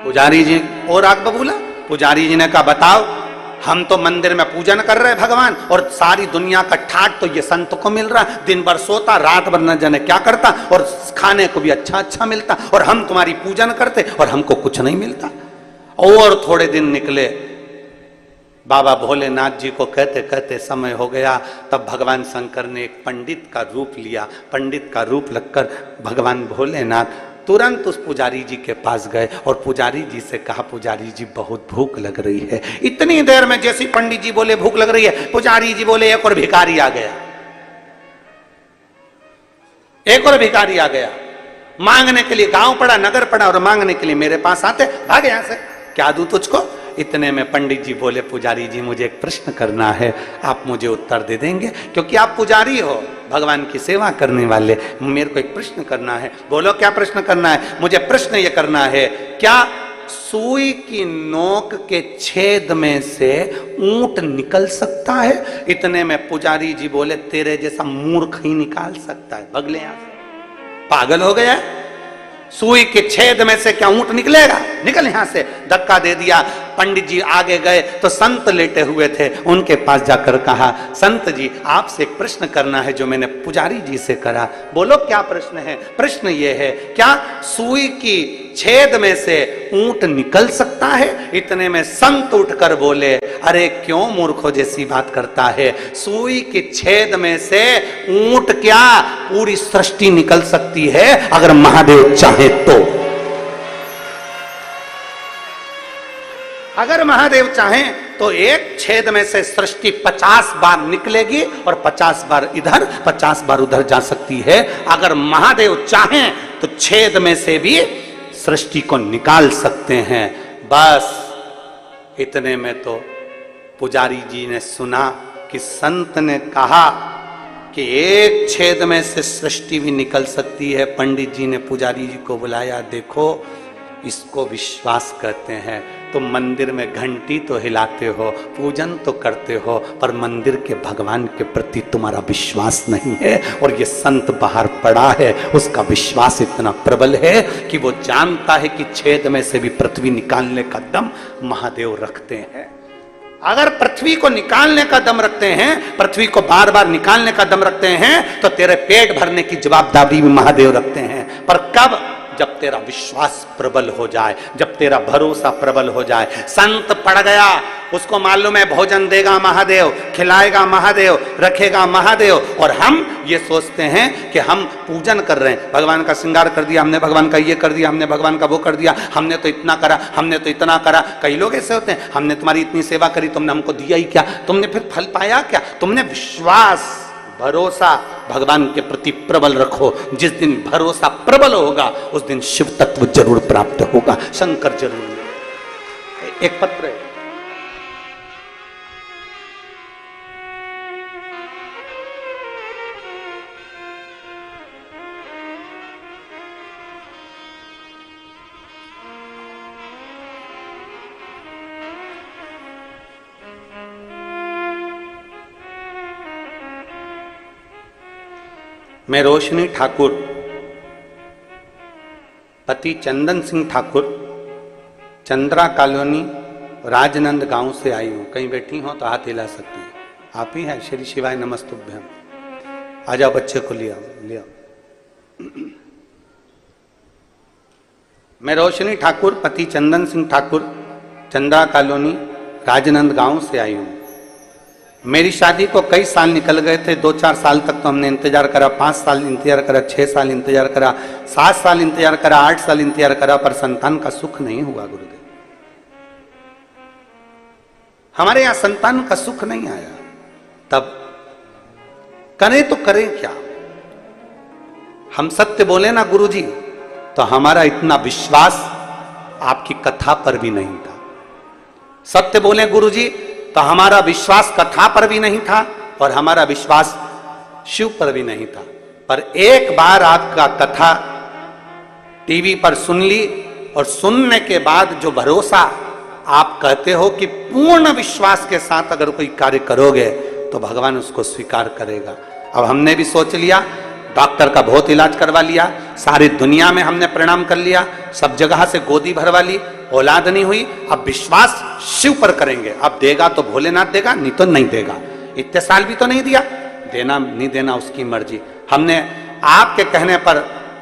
पुजारी जी और आग बबूला। पुजारी जी ने कहा बताओ, हम तो मंदिर में पूजन कर रहे भगवान, और सारी दुनिया का ठाट तो ये संत को मिल रहा, दिन भर सोता, रात भर न जाने क्या करता, और खाने को भी अच्छा अच्छा मिलता, और हम तुम्हारी पूजन करते और हमको कुछ नहीं मिलता। और थोड़े दिन निकले, बाबा भोलेनाथ जी को कहते कहते समय हो गया, तब भगवान शंकर ने एक पंडित का रूप लिया। पंडित का रूप लगकर भगवान भोलेनाथ तुरंत उस पुजारी जी के पास गए और पुजारी जी से कहा, पुजारी जी बहुत भूख लग रही है। इतनी देर में जैसे पंडित जी बोले भूख लग रही है, पुजारी जी बोले एक और भिखारी आ गया, एक और भिखारी आ गया मांगने के लिए। गांव पड़ा, नगर पड़ा, और मांगने के लिए मेरे पास आते, भाग यहां से, क्या दूं तुझको। इतने में पंडित जी बोले, पुजारी जी मुझे एक प्रश्न करना है, आप मुझे उत्तर दे देंगे, क्योंकि आप पुजारी हो, भगवान की सेवा करने वाले, मेरे को एक प्रश्न करना है। बोलो क्या प्रश्न करना है। मुझे प्रश्न ये करना है, क्या सुई की नोक के छेद में से ऊंट निकल सकता है। इतने में पुजारी जी बोले, तेरे जैसा मूर्ख ही निकाल सकता है, भगले यहां से, पागल हो गया। सुई के छेद में से क्या ऊंट निकलेगा, निकल यहां से। धक्का दे दिया। पंडित जी आगे गए तो संत लेटे हुए थे, उनके पास जाकर कहा, संत जी आपसे एक प्रश्न करना है जो मैंने पुजारी जी से करा। बोलो क्या प्रश्न है। प्रश्न ये है, क्या सुई की छेद में से ऊंट निकल सकता है। इतने में संत उठकर बोले, अरे क्यों मूर्खों जैसी बात करता है, सुई के छेद में से ऊंट क्या पूरी सृष्टि निकल सकती है अगर महादेव चाहे तो। अगर महादेव चाहें तो एक छेद में से सृष्टि 50 बार निकलेगी और 50 बार इधर 50 बार उधर जा सकती है। अगर महादेव चाहें तो छेद में से भी सृष्टि को निकाल सकते हैं। बस इतने में तो पुजारी जी ने सुना कि संत ने कहा कि एक छेद में से सृष्टि भी निकल सकती है। पंडित जी ने पुजारी जी को बुलाया, देखो इसको विश्वास कहते हैं। तुम मंदिर में घंटी तो हिलाते हो, पूजन तो करते हो, पर मंदिर के भगवान के प्रति तुम्हारा विश्वास नहीं है। और ये संत बाहर पड़ा है, उसका विश्वास इतना प्रबल है कि वो जानता है कि छेद में से भी पृथ्वी निकालने का दम महादेव रखते हैं। अगर पृथ्वी को निकालने का दम रखते हैं, पृथ्वी को बार बार निकालने का दम रखते हैं, तो तेरे पेट भरने की जवाबदारी भी महादेव रखते हैं। पर कब जब तेरा विश्वास प्रबल हो जाए, जब तेरा भरोसा प्रबल हो जाए। संत पड़ गया, उसको मालूम है भोजन देगा महादेव, खिलाएगा महादेव, रखेगा महादेव, और हम ये सोचते हैं कि हम पूजन कर रहे हैं, भगवान का श्रृंगार कर दिया हमने, भगवान का ये कर दिया हमने, भगवान का वो कर दिया हमने, तो इतना करा हमने, तो इतना करा। कई लोग ऐसे होते हैं, हमने तुम्हारी इतनी सेवा करी, तुमने हमको दिया ही क्या, तुमने फिर फल पाया क्या? तुमने विश्वास भरोसा भगवान के प्रति प्रबल रखो। जिस दिन भरोसा प्रबल होगा उस दिन शिव तत्व जरूर प्राप्त होगा, शंकर जरूर मिलेगा। एक पत्र है, मैं रोशनी ठाकुर, पति चंदन सिंह ठाकुर, चंद्रा कॉलोनी, राजनंद गांव से आई हूं। कहीं बैठी हो तो हाथ हिला सकती है। आप ही हैं? श्री शिवाय नमस्तुभ्यम। आ जाओ, बच्चे को लिया लिया। मैं रोशनी ठाकुर, पति चंदन सिंह ठाकुर, चंद्रा कॉलोनी, राजनंद गांव से आई हूं। मेरी शादी को कई साल निकल गए थे। 2-4 साल तक तो हमने इंतजार करा, 5 साल इंतजार करा, 6 साल इंतजार करा, 7 साल इंतजार करा, 8 साल इंतजार करा, पर संतान का सुख नहीं हुआ। गुरुदेव, हमारे यहां संतान का सुख नहीं आया। तब करें तो करें क्या? हम सत्य बोले ना गुरुजी, तो हमारा इतना विश्वास आपकी कथा पर भी नहीं था। सत्य बोले गुरुजी तो हमारा विश्वास कथा पर भी नहीं था और हमारा विश्वास शिव पर भी नहीं था। पर एक बार आपका कथा टीवी पर सुन ली और सुनने के बाद जो भरोसा आप कहते हो कि पूर्ण विश्वास के साथ अगर कोई कार्य करोगे तो भगवान उसको स्वीकार करेगा। अब हमने भी सोच लिया, डॉक्टर का बहुत इलाज करवा लिया, सारी दुनिया में हमने प्रणाम कर लिया, सब जगह से गोदी भरवा ली, औलाद नहीं हुई। अब विश्वास शिव पर करेंगे। अब देगा तो भोलेनाथ देगा, नहीं तो नहीं देगा। इतने साल भी तो नहीं दिया, देना नहीं देना उसकी मर्जी। हमने आपके कहने पर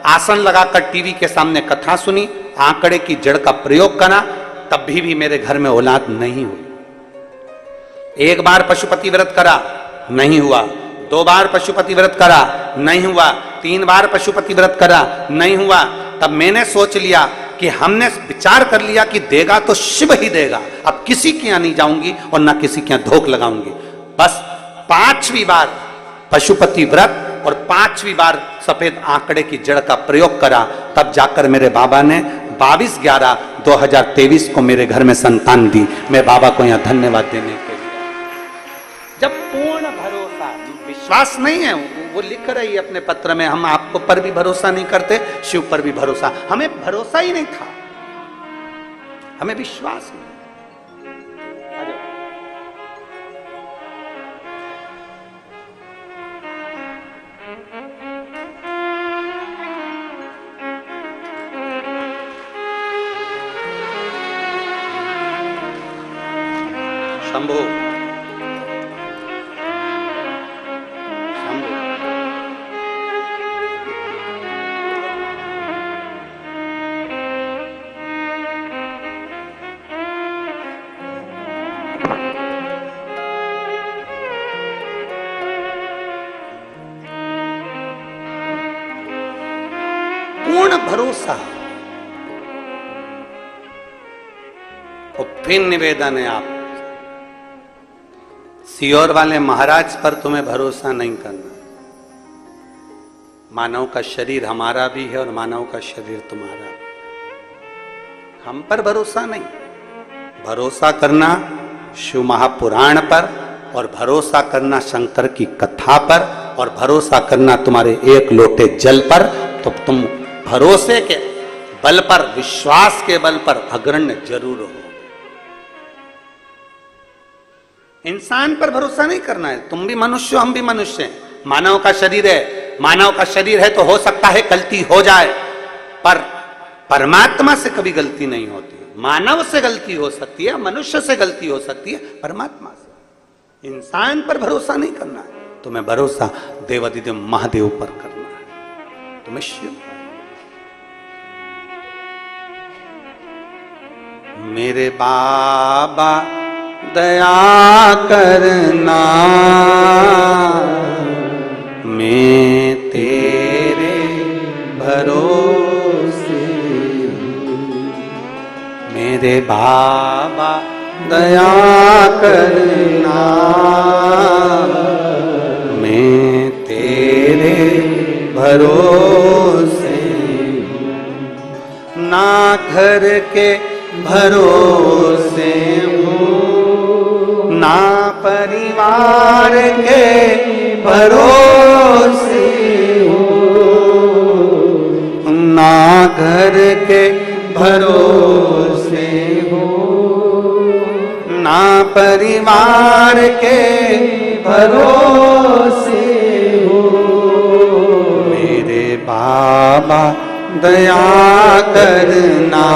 आसन लगाकर टीवी के सामने कथा सुनी, आंकड़े की जड़ का प्रयोग करा, तब भी मेरे घर में औलाद नहीं हुई। एक बार पशुपति व्रत करा, नहीं हुआ। 2 बार पशुपति व्रत करा, नहीं हुआ। 3 बार पशुपति व्रत करा, नहीं हुआ। तब मैंने सोच लिया कि हमने विचार कर लिया कि देगा तो शिव ही देगा। अब किसी के यहां नहीं जाऊंगी और ना किसी के यहां धोख लगाऊंगी। बस 5वीं बार पशुपति व्रत और 5वीं बार सफेद आंकड़े की जड़ का प्रयोग करा, तब जाकर मेरे बाबा ने 22/11/2023 को मेरे घर में संतान दी। मैं बाबा को यहां धन्यवाद देने के लिए। जब पूर्ण भरोसा, विश्वास नहीं है, वो लिख रही है अपने पत्र में, हम आपको पर भी भरोसा नहीं करते, शिव पर भी भरोसा। हमें भरोसा ही नहीं था, हमें विश्वास नहीं। शंभो पूर्ण भरोसा। और फिर निवेदन है, आप सियोर वाले महाराज पर तुम्हें भरोसा नहीं करना। मानव का शरीर हमारा भी है और मानव का शरीर तुम्हारा भी। हम पर भरोसा नहीं, भरोसा करना शिव महापुराण पर, और भरोसा करना शंकर की कथा पर, और भरोसा करना तुम्हारे 1 लोटे जल पर। तो तुम भरोसे के बल पर, विश्वास के बल पर अग्रण्य जरूर हो। इंसान पर भरोसा नहीं करना है। तुम भी मनुष्य हो, हम भी मनुष्य हैं। मानव का शरीर है, मानव का शरीर है तो हो सकता है गलती हो जाए, पर परमात्मा से कभी गलती नहीं होती। मानव से गलती हो सकती है, मनुष्य से गलती हो सकती है, परमात्मा से। इंसान पर भरोसा नहीं करना है, तुम्हें भरोसा देवाधिदेव महादेव पर करना है। तुम्हें शिव मेरे बाबा दया करना, मैं तेरे भरोसे हूँ। मेरे बाबा दया करना, मैं तेरे भरोसे हूँ। ना घर के भरोसे हूँ, ना परिवार के भरोसे हूँ, ना घर के भरोसे हूँ, ना परिवार के भरोसे हूँ। मेरे बाबा दया करना,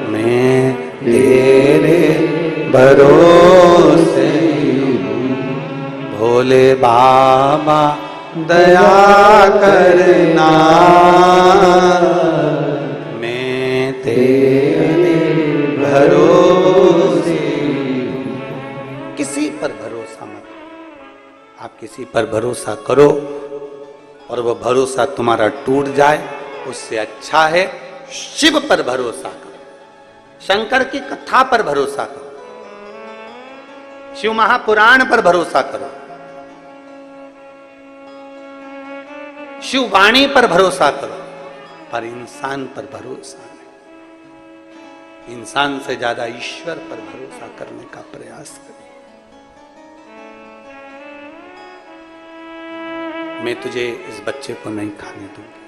मैं तेरे भरोसे हूँ। भोले बाबा दया करना, मैं तेरे भरोसे हूँ। किसी पर भरोसा मत, आप किसी पर भरोसा करो और वो भरोसा तुम्हारा टूट जाए, उससे अच्छा है शिव पर भरोसा करो, शंकर की कथा पर भरोसा करो, शिव महापुराण पर भरोसा करो, शिव वाणी पर भरोसा करो, पर इंसान पर भरोसा नहीं। इंसान से ज्यादा ईश्वर पर भरोसा करने का प्रयास करो। मैं तुझे इस बच्चे को नहीं खाने दूंगी,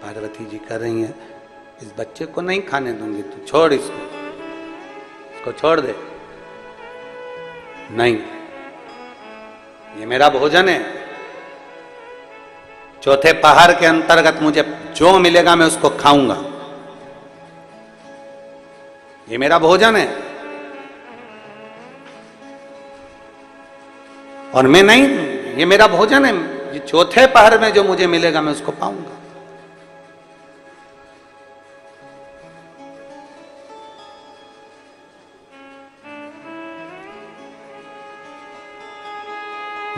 पार्वती जी कह रही हैं, इस बच्चे को नहीं खाने दूंगी, तू छोड़ इसको छोड़ दे। नहीं, ये मेरा भोजन है, चौथे पहाड़ के अंतर्गत मुझे जो मिलेगा मैं उसको खाऊंगा, ये मेरा भोजन है। और मैं नहीं, ये मेरा भोजन है, ये चौथे पहर में जो मुझे मिलेगा मैं उसको पाऊंगा।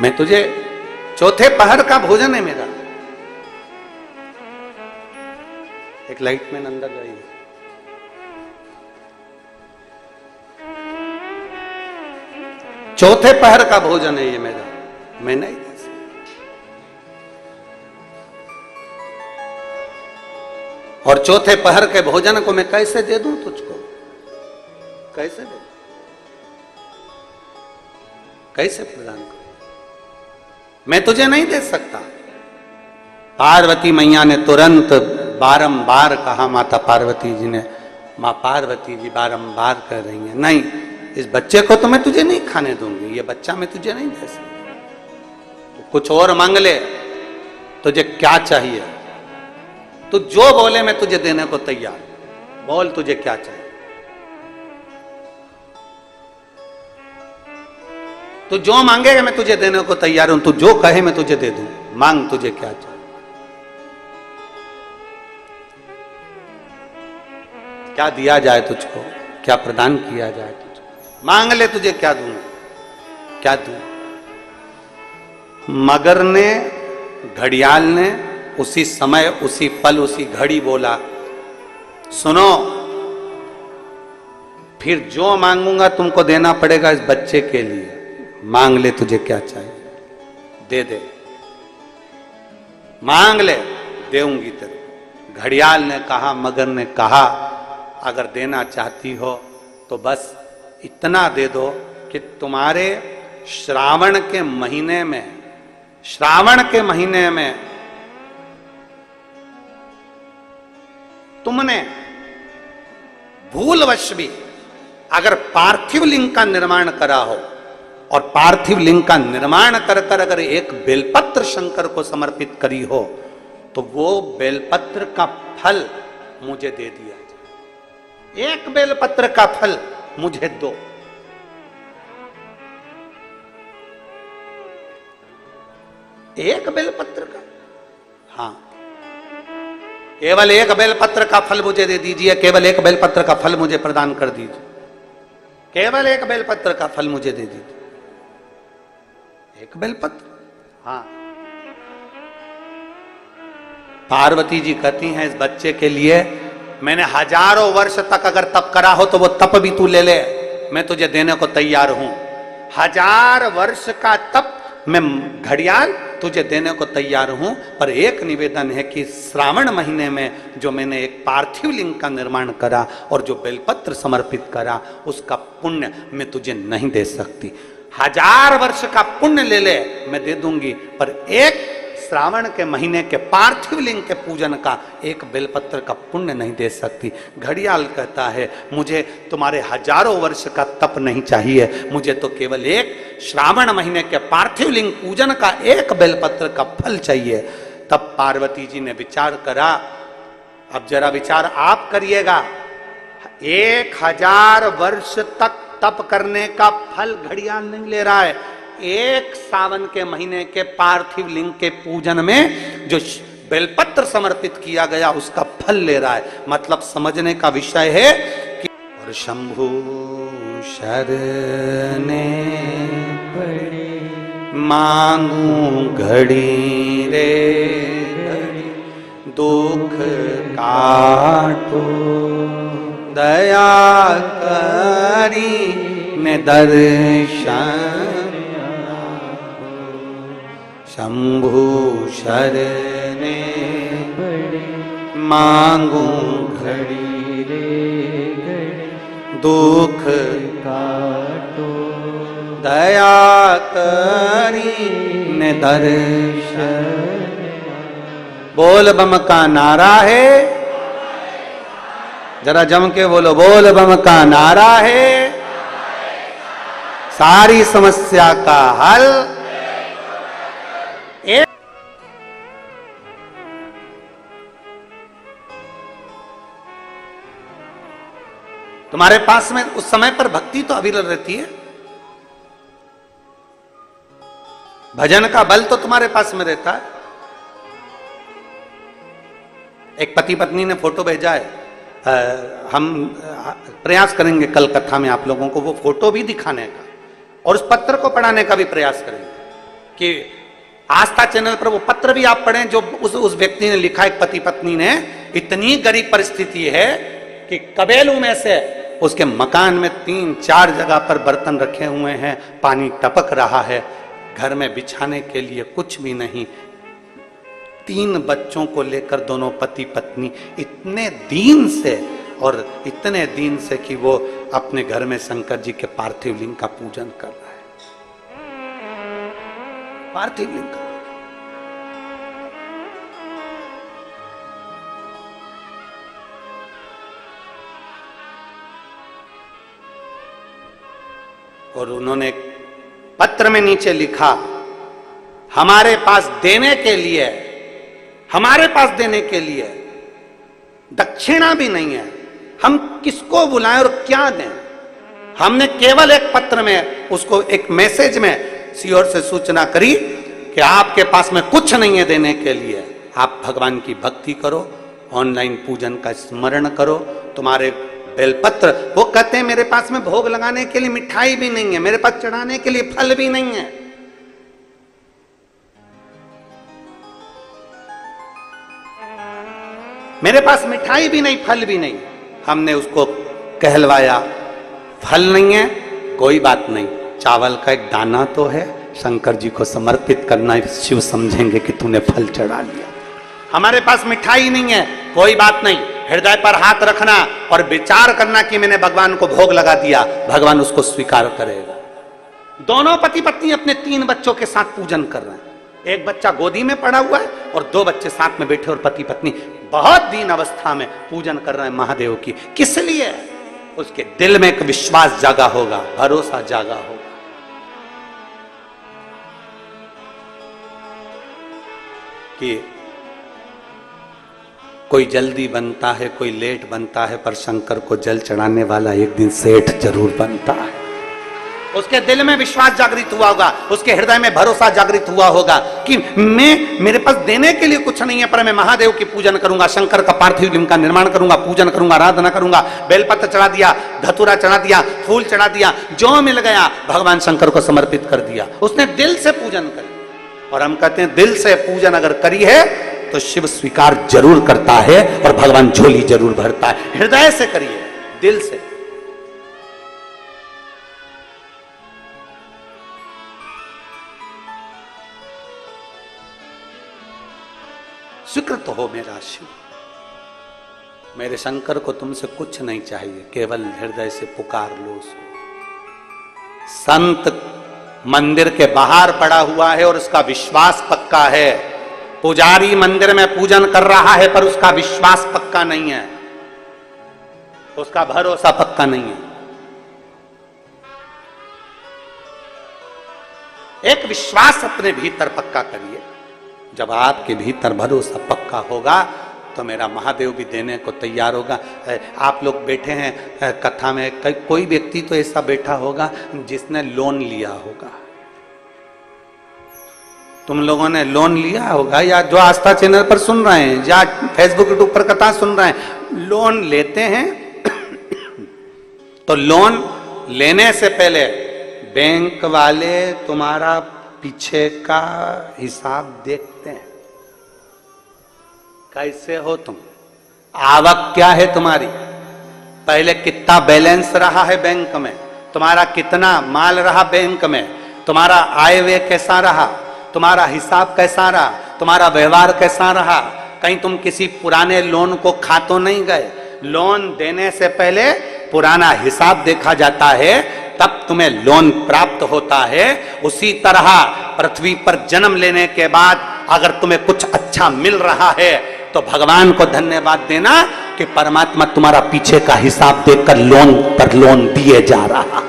मैं तुझे, चौथे पहर का भोजन है मेरा। एक लाइट में अंदर जाइए। चौथे पहर का भोजन है ये मेरा, मैं नहीं दे सकता। और चौथे पहर के भोजन को मैं कैसे दे दूं तुझको? कैसे दे, कैसे प्रदान करूं? मैं तुझे नहीं दे सकता। पार्वती मैया ने तुरंत बारंबार कहा, माता पार्वती जी ने, मां पार्वती जी बारंबार कह रही हैं, नहीं, इस बच्चे को तो मैं तुझे नहीं खाने दूंगी, ये बच्चा मैं तुझे नहीं दे सकती। तो कुछ और मांग ले, तुझे क्या चाहिए? तू जो बोले मैं तुझे देने को तैयार। बोल तुझे क्या चाहिए? तू जो मांगेगा मैं तुझे देने को तैयार हूं, तू जो कहे मैं तुझे दे दूं। मांग, तुझे क्या चाहिए? क्या दिया जाए तुझको, क्या प्रदान किया जाए तुझको? मांग ले, तुझे क्या दूं, क्या दूं? मगर ने, घड़ियाल ने उसी समय, उसी पल, उसी घड़ी बोला, सुनो, फिर जो मांगूंगा तुमको देना पड़ेगा इस बच्चे के लिए। मांग ले, तुझे क्या चाहिए, दे दे, मांग ले, देऊंगी तेरे। घड़ियाल ने कहा, मगर ने कहा, अगर देना चाहती हो तो बस इतना दे दो कि तुम्हारे श्रावण के महीने में, श्रावण के महीने में तुमने भूलवश भी अगर पार्थिव लिंग का निर्माण करा हो, और पार्थिव लिंग का निर्माण कर कर अगर एक बेलपत्र शंकर को समर्पित करी हो, तो वो बेलपत्र का फल मुझे दे दिया जाए। एक बेलपत्र का फल मुझे दो। एक बेलपत्र का, हाँ, केवल एक बेलपत्र का फल मुझे दे दीजिए, केवल एक बेलपत्र का फल मुझे प्रदान कर दीजिए, केवल एक बेलपत्र का फल मुझे दे दीजिए। एक बेलपत्र? हाँ। पार्वती जी कहती हैं इस बच्चे के लिए मैंने हजारों वर्ष तक अगर तप करा हो तो वो तप भी तू ले ले, मैं तुझे देने को तैयार हूं। 1000 वर्ष का तप मैं घड़ियाल तुझे देने को तैयार हूं, पर एक निवेदन है कि श्रावण महीने में जो मैंने एक पार्थिव लिंग का निर्माण करा और जो बेलपत्र समर्पित करा उसका पुण्य मैं तुझे नहीं दे सकती। 1000 वर्ष का पुण्य ले ले मैं दे दूंगी, पर एक श्रावण के महीने के पार्थिव लिंग के पूजन का एक बेलपत्र का पुण्य नहीं दे सकती। घड़ियाल कहता है मुझे तुम्हारे हजारों वर्ष का तप नहीं चाहिए, मुझे तो केवल एक श्रावण महीने के पार्थिव लिंग पूजन का एक बेलपत्र का फल चाहिए। तब पार्वती जी ने विचार करा, अब जरा विचार आप करिएगा, 1000 वर्ष तक तप करने का फल घड़ियाल नहीं ले रहा है, एक सावन के महीने के पार्थिव लिंग के पूजन में जो बेलपत्र समर्पित किया गया उसका फल ले रहा है। मतलब समझने का विषय है कि और शंभु शरणे मांगू घड़ी रे दुख काटो दया करी ने दर्शन शंभु शरणे मांगू घड़ी रे दुख काटो दया करी ने दर्शन। बोल बम का नारा है, जरा जम के बोलो, बोल बम का नारा है, सारी समस्या का हल एक। तुम्हारे पास में उस समय पर भक्ति तो अविरल रहती है, भजन का बल तो तुम्हारे पास में रहता है। एक पति पत्नी ने फोटो भेजा है, हम प्रयास करेंगे कल कथा में आप लोगों को वो फोटो भी दिखाने का और उस पत्र को पढ़ाने का भी प्रयास करेंगे कि आस्था चैनल पर वो पत्र भी आप पढ़ें जो उस व्यक्ति ने लिखा। एक पति पत्नी ने, इतनी गरीब परिस्थिति है कि कबेलू में से उसके मकान में 3-4 जगह पर बर्तन रखे हुए हैं, पानी टपक रहा है, घर में बिछाने के लिए कुछ भी नहीं, 3 बच्चों को लेकर दोनों पति पत्नी इतने दीन से और इतने दीन से कि वो अपने घर में शंकर जी के पार्थिव लिंग का पूजन कर रहा है। पार्थिव लिंग का और उन्होंने पत्र में नीचे लिखा, हमारे पास देने के लिए, हमारे पास देने के लिए दक्षिणा भी नहीं है, हम किसको बुलाएं और क्या दें। हमने केवल एक पत्र में उसको एक मैसेज में सी ओर से सूचना करी कि आपके पास में कुछ नहीं है देने के लिए, आप भगवान की भक्ति करो, ऑनलाइन पूजन का स्मरण करो, तुम्हारे बेलपत्र, वो कहते हैं मेरे पास में भोग लगाने के लिए मिठाई भी नहीं है, मेरे पास चढ़ाने के लिए फल भी नहीं है। मेरे पास मिठाई भी नहीं, फल भी नहीं। हमने उसको कहलवाया, फल नहीं है कोई बात नहीं, चावल का एक दाना तो है, शंकर जी को समर्पित करना, शिव समझेंगे कि तूने फल चढ़ा लिया। हमारे पास मिठाई नहीं है कोई बात नहीं, हृदय पर हाथ रखना और विचार करना कि मैंने भगवान को भोग लगा दिया, भगवान उसको स्वीकार करेगा। दोनों पति पत्नी अपने 3 बच्चों के साथ पूजन कर रहे हैं, एक बच्चा गोदी में पड़ा हुआ है और 2 बच्चे साथ में बैठे और पति पत्नी बहुत दीन अवस्था में पूजन कर रहे हैं महादेव की। किस लिए? उसके दिल में एक विश्वास जागा होगा, भरोसा जागा होगा कि कोई जल्दी बनता है, कोई लेट बनता है, पर शंकर को जल चढ़ाने वाला एक दिन सेठ जरूर बनता है। उसके दिल में विश्वास जागृत हुआ होगा, उसके हृदय में भरोसा जागृत हुआ होगा कि मेरे पास देने के लिए कुछ नहीं है, पर मैं महादेव की पूजन करूंगा, शंकर का पार्थिव लिंग का निर्माण करूंगा, पूजन करूंगा, आराधना करूंगा। बेलपत्र चढ़ा दिया, धतूरा चढ़ा दिया, फूल चढ़ा दिया, जो मिल गया भगवान शंकर को समर्पित कर दिया। उसने दिल से पूजन कर, और हम कहते हैं दिल से पूजन अगर करी है तो शिव स्वीकार जरूर करता है और भगवान झोली जरूर भरता है। हृदय से करिए, दिल से। स्वीकृत हो मेरा शिव, मेरे शंकर को तुमसे कुछ नहीं चाहिए, केवल हृदय से पुकार लो। संत मंदिर के बाहर पड़ा हुआ है और उसका विश्वास पक्का है। पुजारी मंदिर में पूजन कर रहा है पर उसका विश्वास पक्का नहीं है, उसका भरोसा पक्का नहीं है। एक विश्वास अपने भीतर पक्का करिए। जब आपके भीतर भरोसा पक्का होगा तो मेरा महादेव भी देने को तैयार होगा। आप लोग बैठे हैं कथा में, कोई व्यक्ति तो ऐसा बैठा होगा जिसने लोन लिया होगा। तुम लोगों ने लोन लिया होगा, या जो आस्था चैनल पर सुन रहे हैं या फेसबुक यूट्यूब पर कथा सुन रहे हैं, लोन लेते हैं तो लोन लेने से पहले बैंक वाले तुम्हारा पीछे का हिसाब देखते हैं। कैसे हो तुम, आवक क्या है तुम्हारी, पहले कितना बैलेंस रहा है बैंक में, तुम्हारा कितना माल रहा बैंक में, तुम्हारा आय व्यय कैसा रहा, तुम्हारा हिसाब कैसा रहा, तुम्हारा व्यवहार कैसा रहा। कहीं तुम किसी पुराने लोन को खा तो नहीं गए। लोन देने से पहले पुराना हिसाब देखा जाता है, तब तुम्हें लोन प्राप्त होता है। उसी तरह पृथ्वी पर जन्म लेने के बाद अगर तुम्हें कुछ अच्छा मिल रहा है तो भगवान को धन्यवाद देना कि परमात्मा तुम्हारा पीछे का हिसाब देखकर लोन पर लोन दिए जा रहा।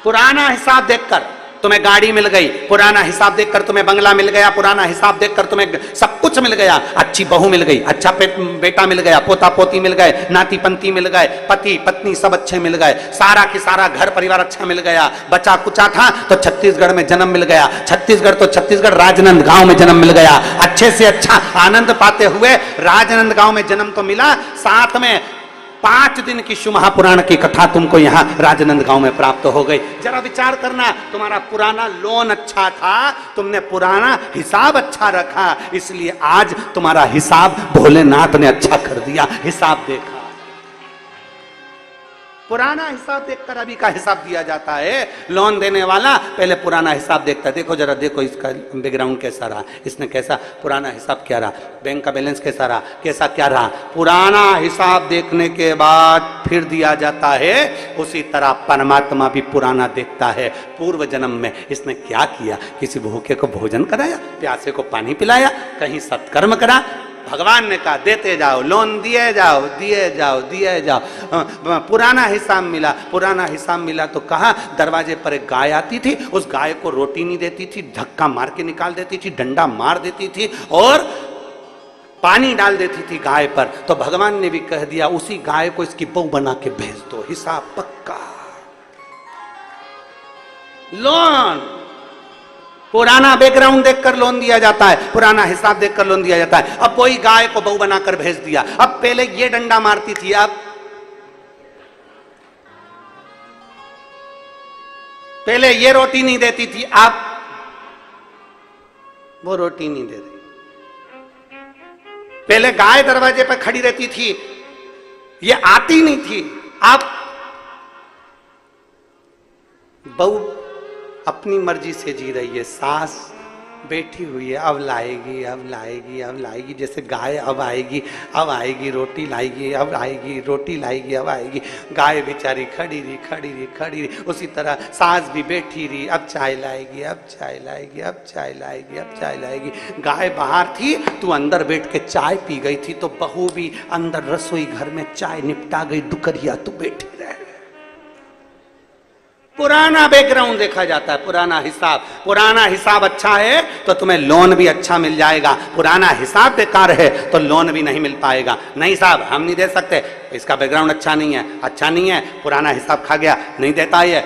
पुराना हिसाब देखकर तुम्हें गाड़ी मिल गई, पुराना हिसाब देखकर तुम्हें बंगला मिल गया, पुराना हिसाब देखकर तुम्हें सब कुछ मिल गया, अच्छी बहू मिल गई, अच्छा बेटा मिल गया, पोता पोती मिल गए, नाती पंती मिल गए, पति पत्नी सब अच्छे मिल गए, सारा की सारा घर परिवार अच्छा मिल गया। बचा कुचा था तो छत्तीसगढ़ में जन्म मिल गया, छत्तीसगढ़ राजनांदगांव में जन्म मिल गया। अच्छे से अच्छा आनंद पाते हुए राजनांदगांव में जन्म तो मिला, साथ में 5 दिन की शिव महापुराण की कथा तुमको यहाँ राजनांदगांव में प्राप्त हो गई। जरा विचार करना, तुम्हारा पुराना लोन अच्छा था, तुमने पुराना हिसाब अच्छा रखा, इसलिए आज तुम्हारा हिसाब भोलेनाथ ने अच्छा कर दिया। हिसाब देखा, पुराना हिसाब देखकर अभी का हिसाब दिया जाता है। लोन देने वाला पहले पुराना हिसाब देखता है, देखो जरा देखो इसका बैकग्राउंड कैसा रहा, इसने कैसा पुराना हिसाब क्या रहा, बैंक का बैलेंस कैसा रहा, कैसा क्या रहा, पुराना हिसाब देखने के बाद फिर दिया जाता है। उसी तरह परमात्मा भी पुराना देखता है, पूर्व जन्म में इसने क्या किया, किसी भूखे को भोजन कराया, प्यासे को पानी पिलाया, कहीं सत्कर्म करा। भगवान ने कहा देते जाओ, लोन दिए जाओ दिए जाओ दिए जाओ। पुराना हिसाब मिला, पुराना हिसाब मिला तो कहा दरवाजे पर एक गाय आती थी, उस गाय को रोटी नहीं देती थी, धक्का मार के निकाल देती थी, डंडा मार देती थी और पानी डाल देती थी गाय पर। तो भगवान ने भी कह दिया उसी गाय को इसकी बहू बना के भेज दो, हिसाब पक्का। लोन पुराना बैकग्राउंड देखकर लोन दिया जाता है, पुराना हिसाब देखकर लोन दिया जाता है। अब कोई गाय को बहू बनाकर भेज दिया, अब पहले ये डंडा मारती थी, अब पहले ये रोटी नहीं देती थी, अब वो रोटी नहीं दे रही। पहले गाय दरवाजे पर खड़ी रहती थी, ये आती नहीं थी, अब बहू अपनी मर्जी से जी रही है, सास बैठी हुई है, अब लाएगी अब लाएगी अब लाएगी, जैसे गाय अब आएगी रोटी लाएगी, अब आएगी रोटी लाएगी, अब आएगी। गाय बेचारी खड़ी रही। उसी तरह सास भी बैठी रही, अब चाय लाएगी अब चाय लाएगी अब चाय लाएगी अब चाय लाएगी। गाय बाहर थी, तू अंदर बैठ के चाय पी गई थी, तो बहू भी अंदर रसोई घर में चाय निपटा गई, दुकरिया तू बैठी रह। पुराना बैकग्राउंड देखा जाता है, पुराना हिसाब अच्छा है तो तुम्हें लोन भी अच्छा मिल जाएगा, पुराना हिसाब बेकार है तो लोन भी नहीं मिल पाएगा। नहीं साहब हम नहीं दे सकते, इसका बैकग्राउंड अच्छा नहीं है, अच्छा नहीं है, पुराना हिसाब खा गया, नहीं देता है,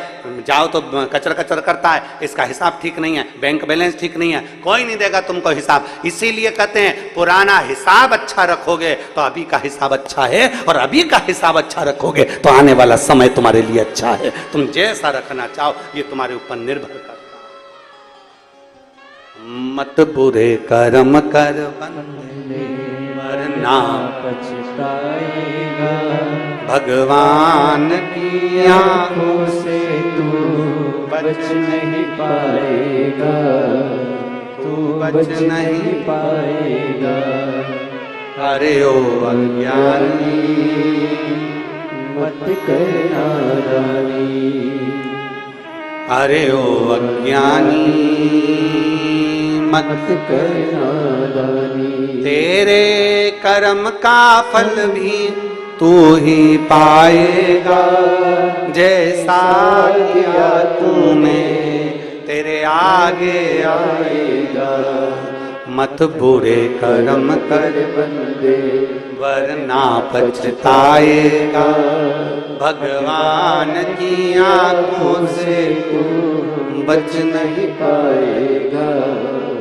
जाओ तो कचर कचर करता है, इसका हिसाब ठीक नहीं है, बैंक बैलेंस ठीक नहीं है, कोई नहीं देगा तुमको हिसाब। इसीलिए कहते हैं पुराना हिसाब अच्छा रखोगे तो अभी का हिसाब अच्छा है, और अभी का हिसाब अच्छा रखोगे तो आने वाला समय तुम्हारे लिए अच्छा है। तुम जैसा रखना चाहो ये तुम्हारे ऊपर निर्भर करता है। मत बुरे कर्म कर बंदे वरना पछताएगा, भगवान की आंखों से तू बच नहीं पाएगा, तू बच नहीं पाएगा। अरे ओ अज्ञानी मत कर नादानी, अरे ओ अज्ञानी मत कर नादानी। तेरे कर्म का फल भी तू ही पाएगा, जैसा किया तूने तेरे आगे आएगा। मत बुरे कर्म कर बंदे वरना पछताएगा, भगवान की आंखों से तू बच नहीं पाएगा,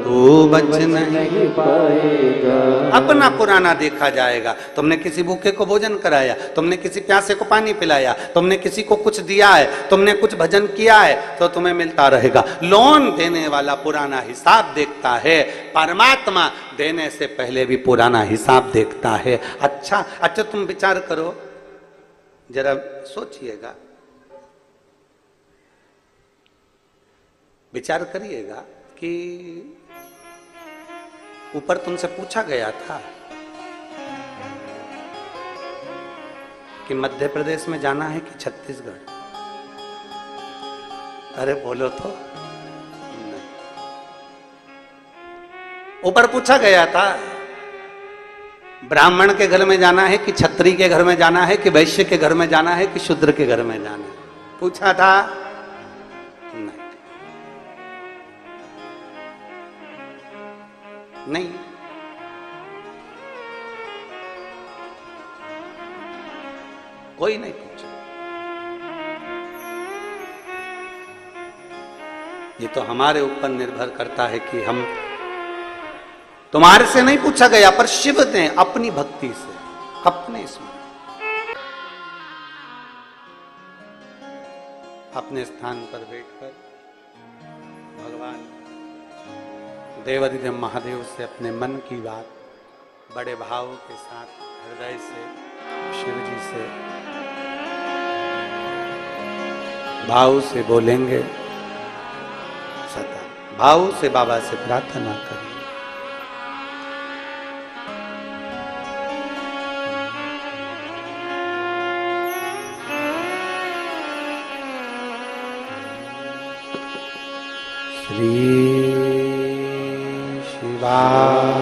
तू बच नहीं पाएगा। अपना पुराना देखा जाएगा। तुमने किसी भूखे को भोजन कराया, तुमने किसी प्यासे को पानी पिलाया, तुमने किसी को कुछ दिया है, तुमने कुछ भजन किया है तो तुम्हें मिलता रहेगा। लोन देने वाला पुराना हिसाब देखता है, परमात्मा देने से पहले भी पुराना हिसाब देखता है। अच्छा तुम विचार करो, जरा सोचिएगा, विचार करिएगा कि ऊपर तुमसे पूछा गया था कि मध्य प्रदेश में जाना है कि छत्तीसगढ़। अरे बोलो तो। नहीं। ऊपर पूछा गया था ब्राह्मण के घर में जाना है कि क्षत्रिय के घर में जाना है कि वैश्य के घर में जाना है कि शूद्र के घर में जाना है, पूछा था? नहीं। कोई नहीं पूछा। ये तो हमारे ऊपर निर्भर करता है कि हम, तुम्हारे से नहीं पूछा गया पर शिव ने अपनी भक्ति से, अपने स्मरण, अपने स्थान पर बैठकर भगवान देवाधिदेव महादेव से अपने मन की बात बड़े भाव के साथ हृदय से शिव जी से भाव से बोलेंगे, सदा भाव से बाबा से प्रार्थना करें। श्री शिवाय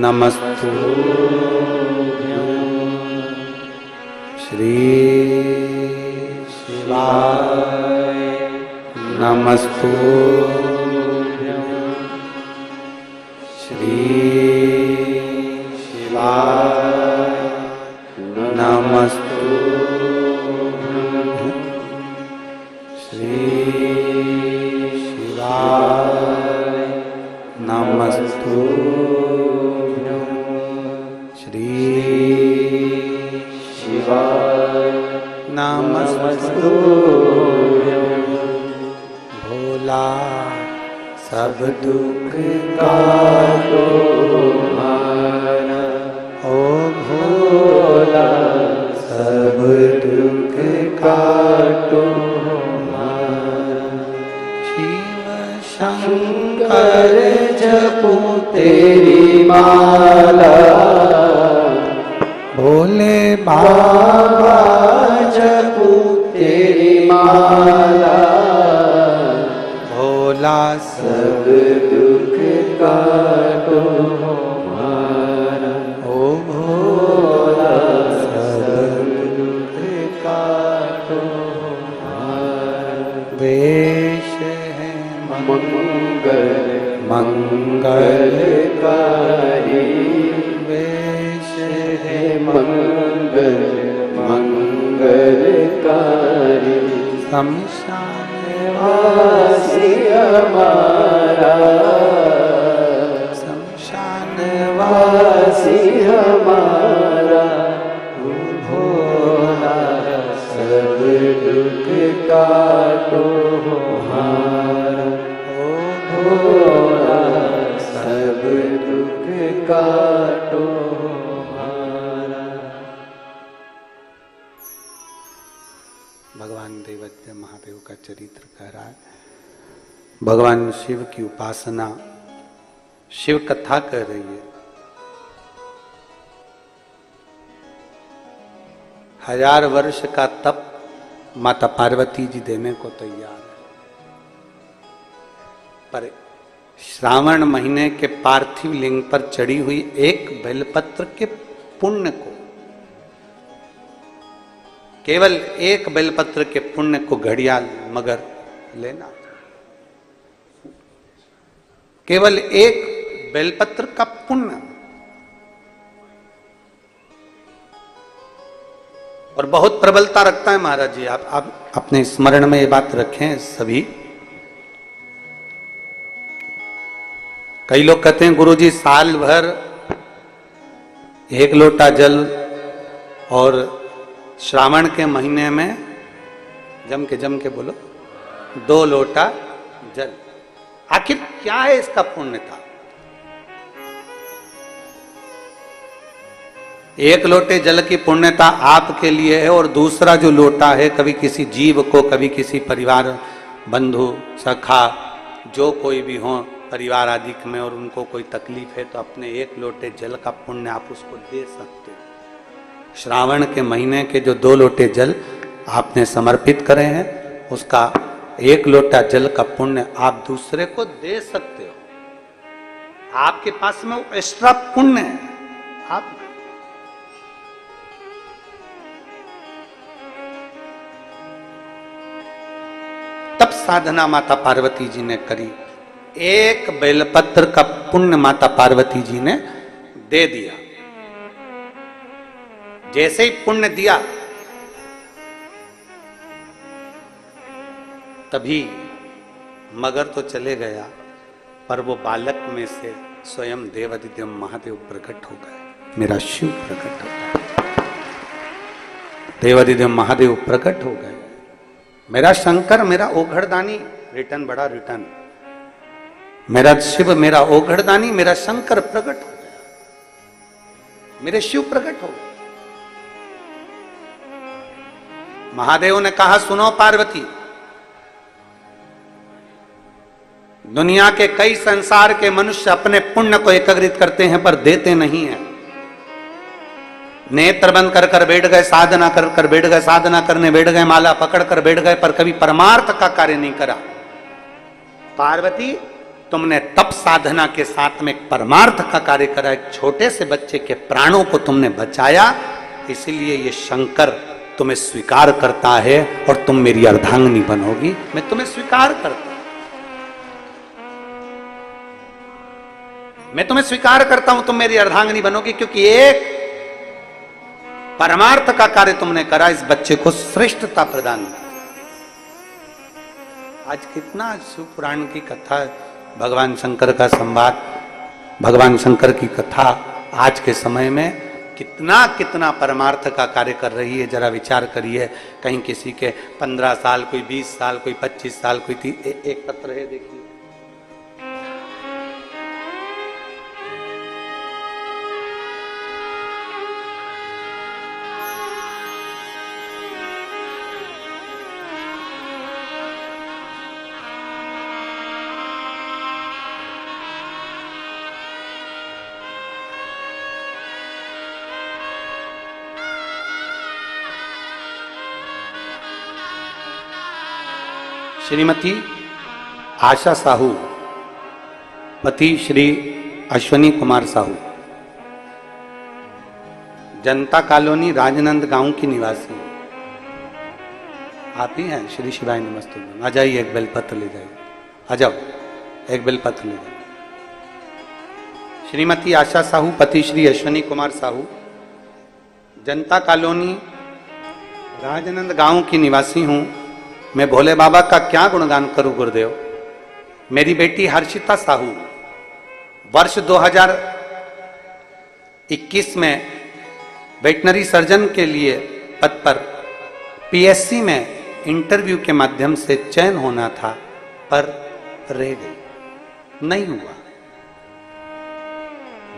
नमस्तुभ्यं, श्री शिवाय नमस्तुभ्यं, श्री शिवाय नमस्तुभ्यं, श्री शिवाय नमस्तुभ्यं, श्री शिवाय नमस्तुभ्यं। भोला सब दुख काटो हमारा, ओ भोला सब दुख काटो हमारा। शिव शंकर जपो तेरी माला, भोले बाबा जपो तेरी माला। भोला सब दुख काटो हमारा, ओ भोला सब दुख काटो हमारा। वेश है मंगल मंगलकारी, वेश है मंगल मंगलकारी शमशान वासी हमारा शमशान वासी हमारा भोला सब दुख काटो हमारा भोला सब दुख काटो हमारा। भगवान देवज्ञ महादेव का चरित्र कह रहा है। भगवान शिव की उपासना, शिव कथा कर रही है। 1000 वर्ष का तप माता पार्वती जी देने को तैयार है, पर श्रावण महीने के पार्थिव लिंग पर चढ़ी हुई एक बेलपत्र के पुण्य को, केवल एक बेलपत्र के पुण्य को घड़ियाल मगर लेना, केवल एक बेलपत्र का पुण्य। और बहुत प्रबलता रखता है महाराज जी। आप अपने स्मरण में ये बात रखें सभी। कई लोग कहते हैं गुरुजी साल भर 1 लोटा जल और श्रावण के महीने में जम के बोलो 2 लोटा जल। आखिर क्या है इसका पुण्यता? 1 लोटे जल की पुण्यता आपके लिए है, और दूसरा जो लोटा है कभी किसी जीव को, कभी किसी परिवार बंधु सखा जो कोई भी हो परिवार आदि में, और उनको कोई तकलीफ है तो अपने 1 लोटे जल का पुण्य आप उसको दे सकते हो। श्रावण के महीने के जो 2 लोटे जल आपने समर्पित करे हैं, उसका 1 लोटा जल का पुण्य आप दूसरे को दे सकते हो। आपके पास में वो एक्स्ट्रा पुण्य है। आप तब साधना माता पार्वती जी ने करी। 1 बेलपत्र का पुण्य माता पार्वती जी ने दे दिया। जैसे ही पुण्य दिया तभी मगर तो चले गया, पर वो बालक में से स्वयं देवादिदेव महादेव प्रकट हो गए। मेरा शिव प्रकट हो गया, देवादिदेव महादेव प्रकट हो गए। मेरा शंकर, मेरा ओघड़दानी, रिटर्न बड़ा रिटर्न, मेरा शिव, मेरा ओघड़दानी, मेरा शंकर प्रकट हो गया, मेरे शिव प्रकट हो गए। महादेव ने कहा सुनो पार्वती, दुनिया के कई संसार के मनुष्य अपने पुण्य को एकत्रित करते हैं पर देते नहीं हैं। नेत्र बंद कर कर बैठ गए, साधना कर कर बैठ गए, साधना करने बैठ गए, माला पकड़ कर बैठ गए, पर कभी परमार्थ का कार्य नहीं करा। पार्वती, तुमने तप साधना के साथ में एक परमार्थ का कार्य करा, एक छोटे से बच्चे के प्राणों को तुमने बचाया, इसलिए ये शंकर तुम्हें स्वीकार करता है और तुम मेरी अर्धांगिनी बनोगी। मैं तुम्हें स्वीकार करता हूं, मैं तुम्हें स्वीकार करता हूं, तुम मेरी अर्धांगिनी बनोगी, क्योंकि एक परमार्थ का कार्य तुमने करा, इस बच्चे को श्रेष्ठता प्रदान करा। आज कितना शिव पुराण की कथा, भगवान शंकर का संवाद, भगवान शंकर की कथा आज के समय में कितना कितना परमार्थ का कार्य कर रही है। जरा विचार करिए, कहीं किसी के 15 साल, कोई 20 साल, कोई 25 साल, कोई एक पत्र है, देखिए श्रीमती आशा साहू, पति श्री अश्वनी कुमार साहू, जनता कॉलोनी राजनंद गांव की निवासी। आप ही हैं? श्री शिवाय नमस्ते। आ जाइए, एक बेलपत्र ले जाइए, आ जाओ, एक बेलपत्र ले जाइए। श्रीमती आशा साहू, पति श्री अश्वनी कुमार साहू, जनता कॉलोनी राजनंद गांव की निवासी हूं। मैं भोले बाबा का क्या गुणगान करूं गुरुदेव। मेरी बेटी हर्षिता साहू वर्ष 2021 में वेटनरी सर्जन के लिए पद पर पीएससी में इंटरव्यू के माध्यम से चयन होना था, पर रह गई, नहीं हुआ।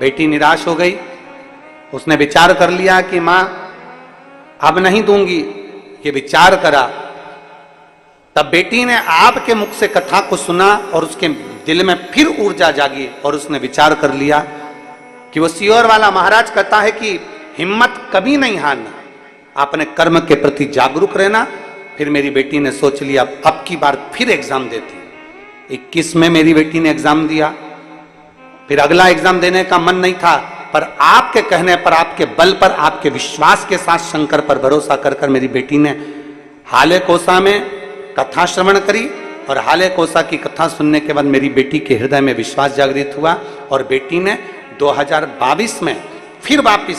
बेटी निराश हो गई। उसने विचार कर लिया कि मां अब नहीं दूंगी, ये विचार करा। तब बेटी ने आपके मुख से कथा को सुना और उसके दिल में फिर ऊर्जा जागी और उसने विचार कर लिया कि वो सीहोर वाला महाराज कहता है कि हिम्मत कभी नहीं हारना, अपने कर्म के प्रति जागरूक रहना। फिर मेरी बेटी ने सोच लिया अब की बार फिर एग्जाम देती। 21 में मेरी बेटी ने एग्जाम दिया। फिर अगला एग्जाम देने का मन नहीं था, पर आपके कहने पर, आपके बल पर, आपके विश्वास के साथ शंकर पर भरोसा कर कर मेरी बेटी ने हाले कोसा में कथा श्रवण करी। और हाले कोसा की कथा सुनने के बाद मेरी बेटी के हृदय में विश्वास जागृत हुआ और बेटी ने 2022 में फिर वापिस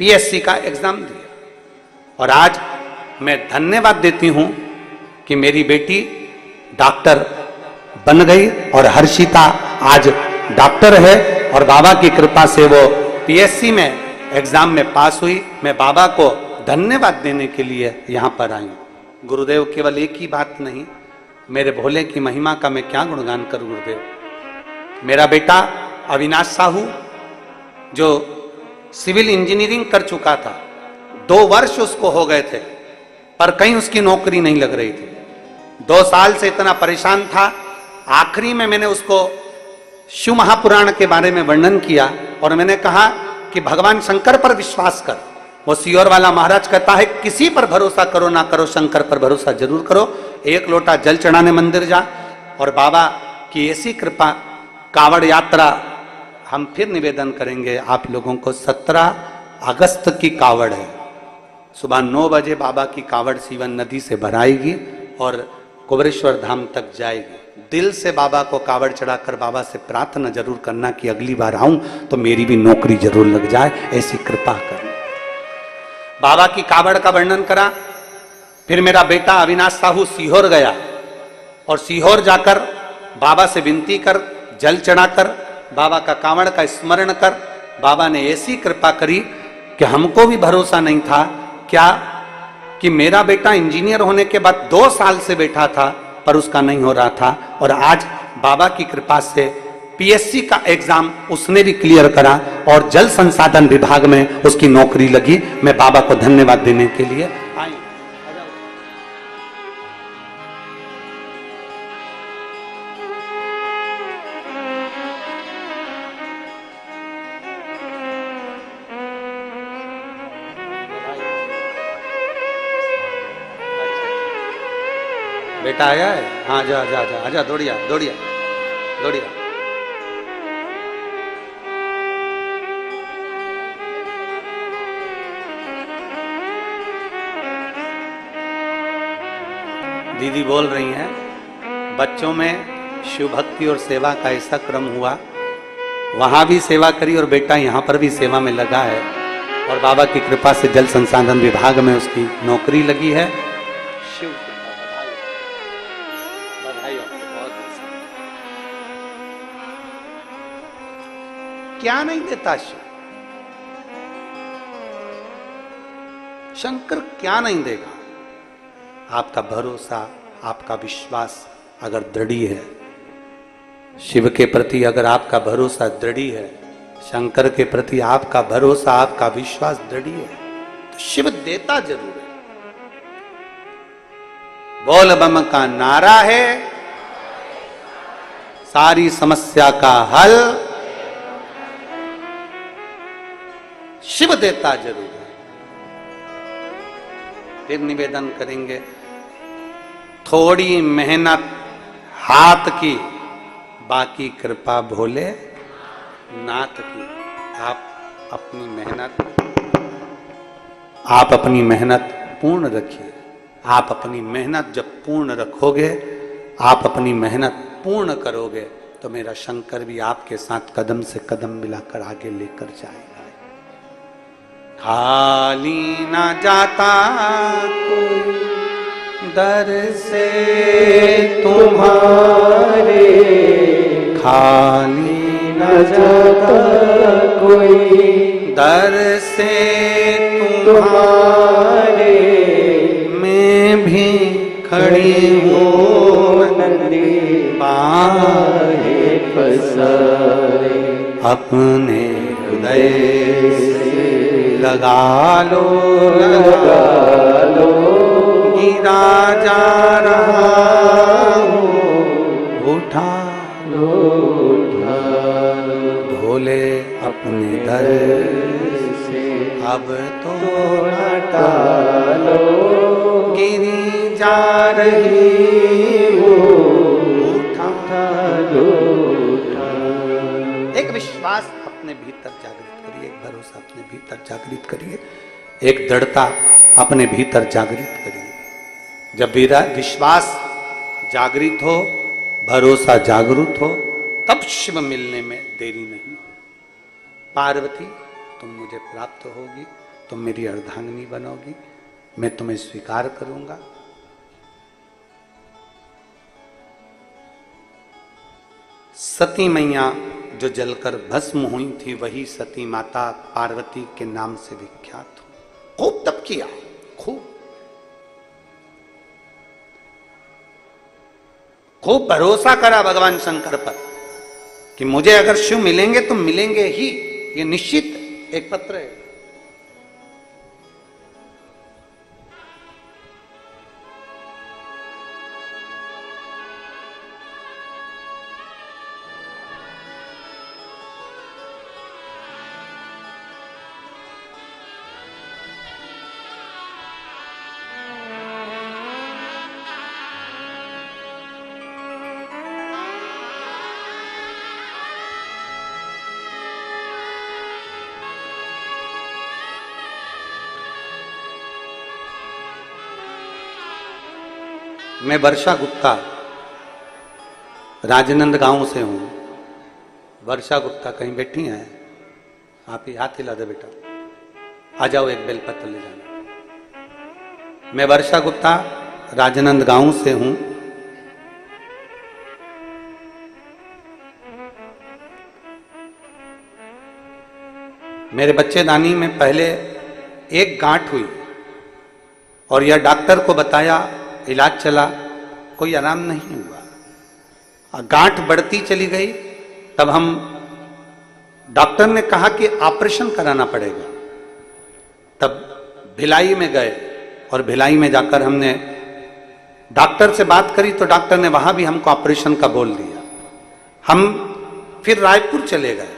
पीएससी का एग्जाम दिया। और आज मैं धन्यवाद देती हूं कि मेरी बेटी डॉक्टर बन गई और हर्षिता आज डॉक्टर है और बाबा की कृपा से वो पीएससी में एग्जाम में पास हुई। मैं बाबा को धन्यवाद देने के लिए यहां पर आई हूं। गुरुदेव केवल एक ही बात नहीं, मेरे भोले की महिमा का मैं क्या गुणगान करूं गुरुदेव। मेरा बेटा अविनाश साहू जो सिविल इंजीनियरिंग कर चुका था, 2 वर्ष उसको हो गए थे, पर कहीं उसकी नौकरी नहीं लग रही थी। 2 साल से इतना परेशान था। आखिरी में मैंने उसको शिव महापुराण के बारे में वर्णन किया और मैंने कहा कि भगवान शंकर पर विश्वास कर। वो सीहोर वाला महाराज कहता है किसी पर भरोसा करो ना करो, शंकर पर भरोसा जरूर करो। 1 लोटा जल चढ़ाने मंदिर जा। और बाबा की ऐसी कृपा, कावड़ यात्रा हम फिर निवेदन करेंगे आप लोगों को। 17 अगस्त की कावड़ है। सुबह 9 बजे बाबा की कावड़ सीवन नदी से भराएगी और कुबरेश्वर धाम तक जाएगी। दिल से बाबा को कावड़ चढ़ाकर बाबा से प्रार्थना जरूर करना कि अगली बार आऊं तो मेरी भी नौकरी जरूर लग जाए, ऐसी कृपा करना। बाबा की कावड़ का वर्णन करा। फिर मेरा बेटा अविनाश साहू सीहोर गया और सीहोर जाकर बाबा से विनती कर, जल चढ़ाकर बाबा का कावड़ का स्मरण कर। बाबा ने ऐसी कृपा करी कि हमको भी भरोसा नहीं था क्या कि मेरा बेटा इंजीनियर होने के बाद 2 साल से बैठा था, पर उसका नहीं हो रहा था। और आज बाबा की कृपा से पीएससी का एग्जाम उसने भी क्लियर करा और जल संसाधन विभाग में उसकी नौकरी लगी। मैं बाबा को धन्यवाद देने के लिए आई। बेटा आया है? हाँ जा जा जा आजा, दौड़िया दौड़िया दौड़िया। दीदी बोल रही हैं बच्चों में शिव भक्ति और सेवा का ऐसा क्रम हुआ, वहां भी सेवा करी और बेटा यहाँ पर भी सेवा में लगा है और बाबा की कृपा से जल संसाधन विभाग में उसकी नौकरी लगी है। शिव बधाई आपको बहुत। क्या नहीं देता शिव, शंकर क्या नहीं देगा। आपका भरोसा, आपका विश्वास अगर दृढ़ है, शिव के प्रति अगर आपका भरोसा दृढ़ है, शंकर के प्रति आपका भरोसा, आपका विश्वास दृढ़ है, तो शिव देता जरूर है। बोल बम का नारा है, सारी समस्या का हल शिव देता जरूर है। फिर निवेदन करेंगे, थोड़ी मेहनत हाथ की, बाकी कृपा भोले नाथ की। आप अपनी मेहनत पूर्ण रखिए। आप अपनी मेहनत जब पूर्ण रखोगे, आप अपनी मेहनत पूर्ण करोगे, तो मेरा शंकर भी आपके साथ कदम से कदम मिलाकर आगे लेकर जाएगा। खाली न जाता कोई दर से तुम्हारे, खाली न जाता कोई दर से तुम्हारे। मैं भी खड़ी हूँ नंदी बाहे पसारे, अपने हृदय से लगा लो लगा लो। गिरा जा रहा हूँ उठा उठा भोले अपने दर से अब तो हटा लो। गिरी जा रही वो उठा लो, उठा। एक विश्वास अपने भीतर जागृत करिए, एक भरोसा अपने भीतर जागृत करिए, एक दृढ़ता अपने भीतर जागृत करिए। जब विश्वास जागृत हो, भरोसा जागृत हो, तब शिव मिलने में देरी नहीं। पार्वती तुम मुझे प्राप्त होगी, तुम मेरी अर्धांगिनी बनोगी, मैं तुम्हें स्वीकार करूंगा। सती मैया जो जलकर भस्म हुई थी, वही सती माता पार्वती के नाम से विख्यात हो। खूब तप किया, खूब भरोसा करा भगवान शंकर पर कि मुझे अगर शिव मिलेंगे तो मिलेंगे ही, ये निश्चित एक पत्र है। मैं वर्षा गुप्ता राजनंद गांव से हूं। वर्षा गुप्ता कहीं बैठी हैं? आप ही हाथ हिला दे बेटा, आ जाओ, एक बेलपत्र ले जाना। मैं वर्षा गुप्ता राजनंद गांव से हूं। मेरे बच्चेदानी में पहले एक गांठ हुई और यह डॉक्टर को बताया, इलाज चला, कोई आराम नहीं हुआ। गांठ बढ़ती चली गई। तब हम डॉक्टर ने कहा कि ऑपरेशन कराना पड़ेगा। तब भिलाई में गए और भिलाई में जाकर हमने डॉक्टर से बात करी तो डॉक्टर ने वहां भी हमको ऑपरेशन का बोल दिया। हम फिर रायपुर चले गए।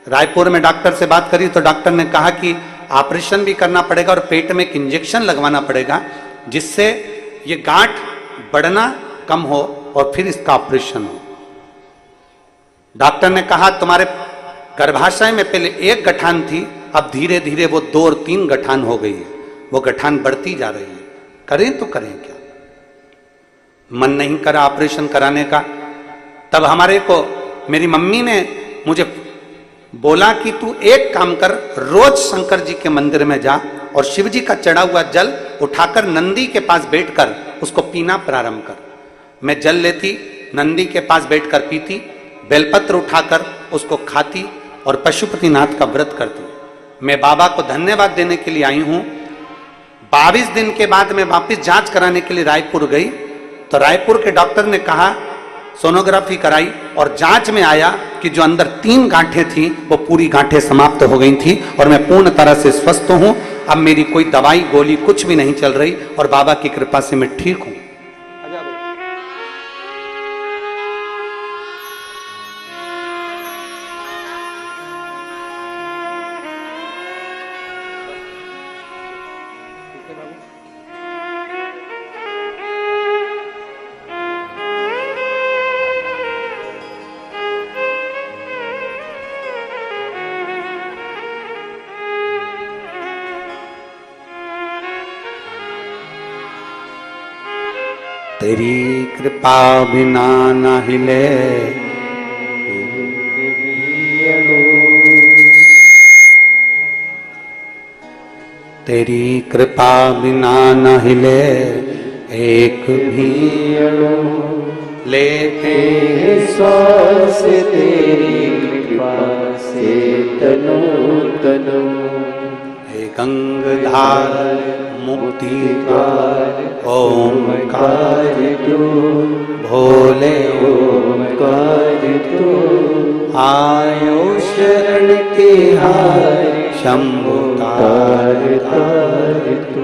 रायपुर में डॉक्टर से बात करी तो डॉक्टर ने कहा कि ऑपरेशन भी करना पड़ेगा और पेट में एक इंजेक्शन लगवाना पड़ेगा जिससे ये गांठ बढ़ना कम हो और फिर इसका ऑपरेशन हो। डॉक्टर ने कहा तुम्हारे गर्भाशय में पहले एक गठान थी, अब धीरे धीरे वो 2 और 3 गठान हो गई है, वो गठान बढ़ती जा रही है, करें तो करें क्या। मन नहीं करा ऑपरेशन कराने का। तब हमारे को मेरी मम्मी ने मुझे बोला कि तू एक काम कर, रोज शंकर जी के मंदिर में जा और शिव जी का चढ़ा हुआ जल उठाकर नंदी के पास बैठकर उसको पीना प्रारंभ कर। मैं जल लेती, नंदी के पास बैठकर पीती, बेलपत्र उठाकर उसको खाती और पशुपतिनाथ का व्रत करती। मैं बाबा को धन्यवाद देने के लिए आई हूं। 22 दिन के बाद मैं वापस जांच कराने के लिए रायपुर गई तो रायपुर के डॉक्टर ने कहा, सोनोग्राफी कराई और जांच में आया कि जो अंदर 3 गांठें थी वो पूरी गांठें समाप्त हो गई थी और मैं पूर्ण तरह से स्वस्थ हूं। अब मेरी कोई दवाई गोली कुछ भी नहीं चल रही और बाबा की कृपा से मैं ठीक हूं। तेरी कृपा बिना न हिले तेरी कृपा बिना न हिले एक भी अणु लेते श्वास तेरी कृपा से तनु तनु। हे गंगाधार मुक्ति द्वार ओंकार तू भोले ओंकार तू। आयो शरण तिहारी शंभु तार तार तू।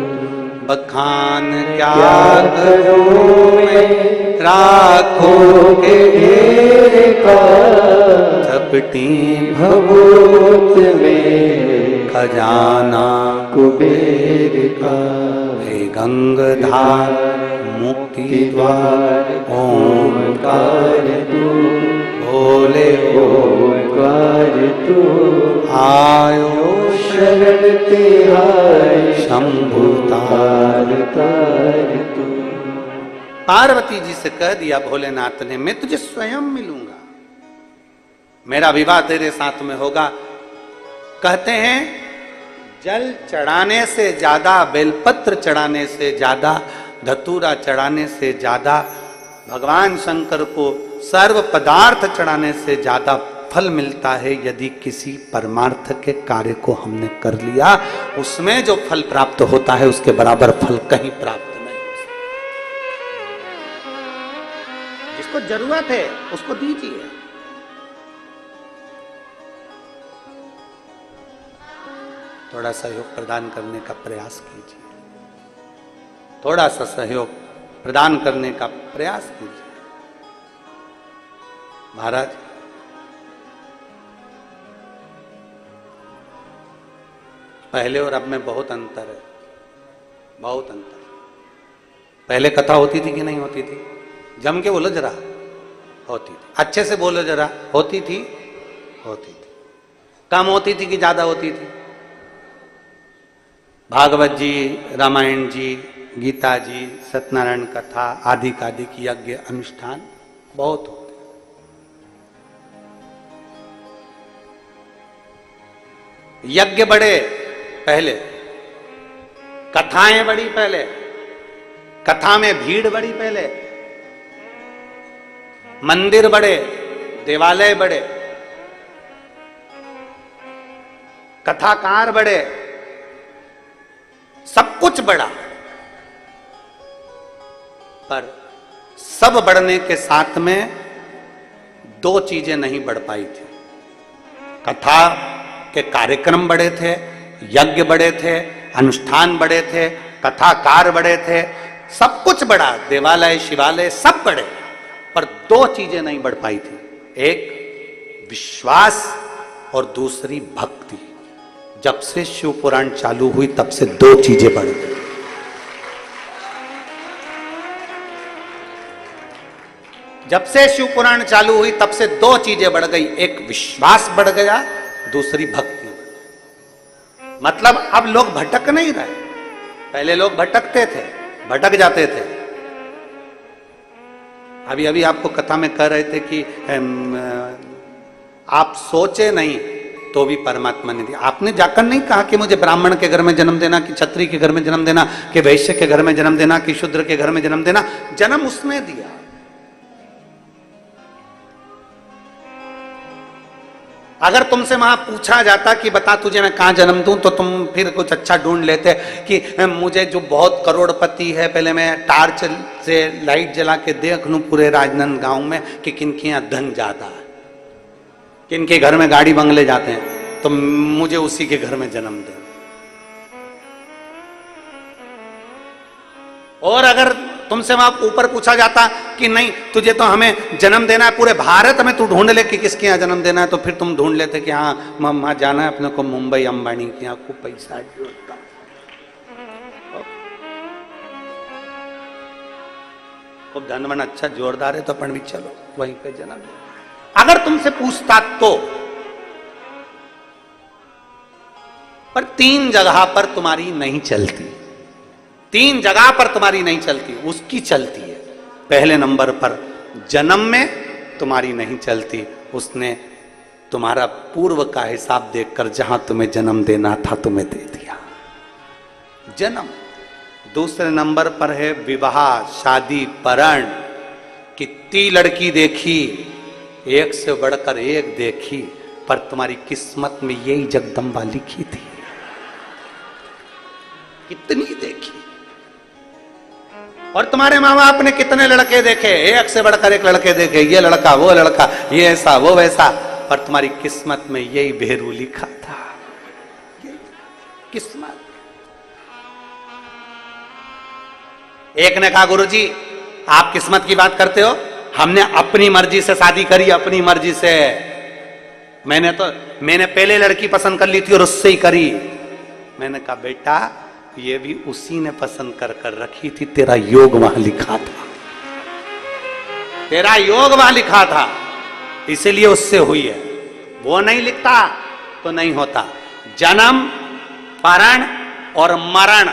बखान क्या क्या करूं मैं राखोगे घेर का झपटी भभूत में खजाना कुबेर का। हे गंगाधार मुक्ति द्वार ओंकार तू भोले ओंकार तू। आयो शरण तिहारी शंभु तार तार तू। पार्वती जी से कह दिया भोलेनाथ ने, मैं तुझे स्वयं मिलूंगा, मेरा विवाह तेरे साथ में होगा। कहते हैं जल चढ़ाने से ज्यादा, बेलपत्र चढ़ाने से ज्यादा, धतूरा चढ़ाने से ज्यादा, भगवान शंकर को सर्व पदार्थ चढ़ाने से ज्यादा फल मिलता है यदि किसी परमार्थ के कार्य को हमने कर लिया। उसमें जो फल प्राप्त होता है उसके बराबर फल कहीं प्राप्त नहीं हो सकता। जिसको जरूरत है उसको दीजिए। थोड़ा सहयोग प्रदान करने का प्रयास कीजिए, थोड़ा सा सहयोग प्रदान करने का प्रयास कीजिए। महाराज पहले और अब में बहुत अंतर है, बहुत अंतर। पहले कथा होती थी कि नहीं होती थी? जम के बोलो जरा, होती थी। अच्छे से बोलो जरा, होती थी? होती थी। कम होती थी कि ज्यादा होती थी? भागवत जी, रामायण जी, गीता जी, सत्यनारायण कथा, आदि कादिक यज्ञ अनुष्ठान बहुत होते। यज्ञ बड़े पहले, कथाएं बड़ी पहले, कथा में भीड़ बड़ी पहले, मंदिर बड़े, देवालय बड़े, कथाकार बड़े, सब कुछ बड़ा। पर सब बढ़ने के साथ में दो चीजें नहीं बढ़ पाई थी। कथा के कार्यक्रम बड़े थे, यज्ञ बड़े थे, अनुष्ठान बड़े थे, कथाकार बड़े थे, सब कुछ बड़ा, देवालय शिवालय सब बड़े, पर दो चीजें नहीं बढ़ पाई थी। एक विश्वास और दूसरी भक्ति। जब से शिव पुराण चालू हुई तब से दो चीजें बढ़ गई। जब से शिव पुराण चालू हुई तब से दो चीजें बढ़ गई, एक विश्वास बढ़ गया, दूसरी भक्ति। मतलब अब लोग भटक नहीं रहे। पहले लोग भटकते थे, भटक जाते थे। अभी अभी आपको कथा में कह रहे थे कि आप सोचे नहीं तो भी परमात्मा ने दिया। आपने जाकर नहीं कहा कि मुझे ब्राह्मण के घर में जन्म देना, कि क्षत्रिय के घर में जन्म देना, कि वैश्य के घर में जन्म देना, कि शूद्र के घर में जन्म देना। जन्म उसने दिया। अगर तुमसे वहां पूछा जाता कि बता तुझे मैं कहां जन्म दूं, तो तुम फिर कुछ अच्छा ढूंढ लेते कि मुझे जो बहुत करोड़पति है, पहले मैं टार्च से लाइट जला के देख लूं पूरे राजनांदगांव में कि किनके यहां धन ज्यादा है, किनके घर में गाड़ी बंगले जाते हैं, तो मुझे उसी के घर में जन्म दे। और अगर तुमसे वहां ऊपर पूछा जाता कि नहीं तुझे तो हमें जन्म देना है, पूरे भारत में तू ढूंढ ले कि किसके यहाँ जन्म देना है, तो फिर तुम ढूंढ लेते कि हाँ वहां जाना है अपने को, मुंबई अंबानी के यहाँ, खूब पैसा जोड़ता, खूब धनवन अच्छा जोरदार है, तो अपन भी चलो वहीं पे जन्म दे। अगर तुमसे पूछता तो। पर तीन जगह पर तुम्हारी नहीं चलती, तीन जगह पर तुम्हारी नहीं चलती, उसकी चलती है। पहले नंबर पर जन्म में तुम्हारी नहीं चलती, उसने तुम्हारा पूर्व का हिसाब देखकर जहां तुम्हें जन्म देना था तुम्हें दे दिया। जन्म। दूसरे नंबर पर है विवाह, शादी, परण। कितनी लड़की देखी, एक से बढ़कर एक देखी, पर तुम्हारी किस्मत में यही जगदम्बा लिखी थी। कितनी देखी, और तुम्हारे माँ बाप ने कितने लड़के देखे, एक से बढ़कर एक लड़के देखे, ये लड़का वो लड़का, ये ऐसा वो वैसा, पर तुम्हारी किस्मत में यही भेरू लिखा था। किस्मत। एक ने कहा, गुरुजी आप किस्मत की बात करते हो, हमने अपनी मर्जी से शादी करी, अपनी मर्जी से। मैंने पहले लड़की पसंद कर ली थी और उससे ही करी। मैंने कहा बेटा ये भी उसी ने पसंद कर कर रखी थी, तेरा योग वहां लिखा था, तेरा योग वहां लिखा था, इसीलिए उससे हुई है। वो नहीं लिखता तो नहीं होता। जन्म, परण और मरण।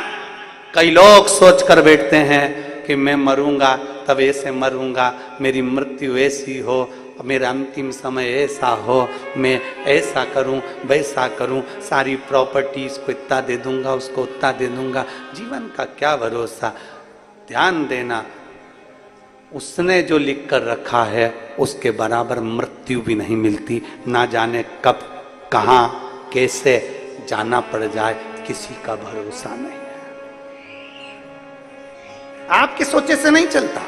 कई लोग सोच कर बैठते हैं कि मैं मरूंगा तब ऐसे मरूंगा, मेरी मृत्यु ऐसी हो, मेरा अंतिम समय ऐसा हो, मैं ऐसा करूं वैसा करूं, सारी प्रॉपर्टीज को इतना दे दूंगा, उसको उतना दे दूंगा। जीवन का क्या भरोसा। ध्यान देना, उसने जो लिख कर रखा है उसके बराबर मृत्यु भी नहीं मिलती। ना जाने कब कहां कैसे जाना पड़ जाए, किसी का भरोसा नहीं है। आपके सोचे से नहीं चलता।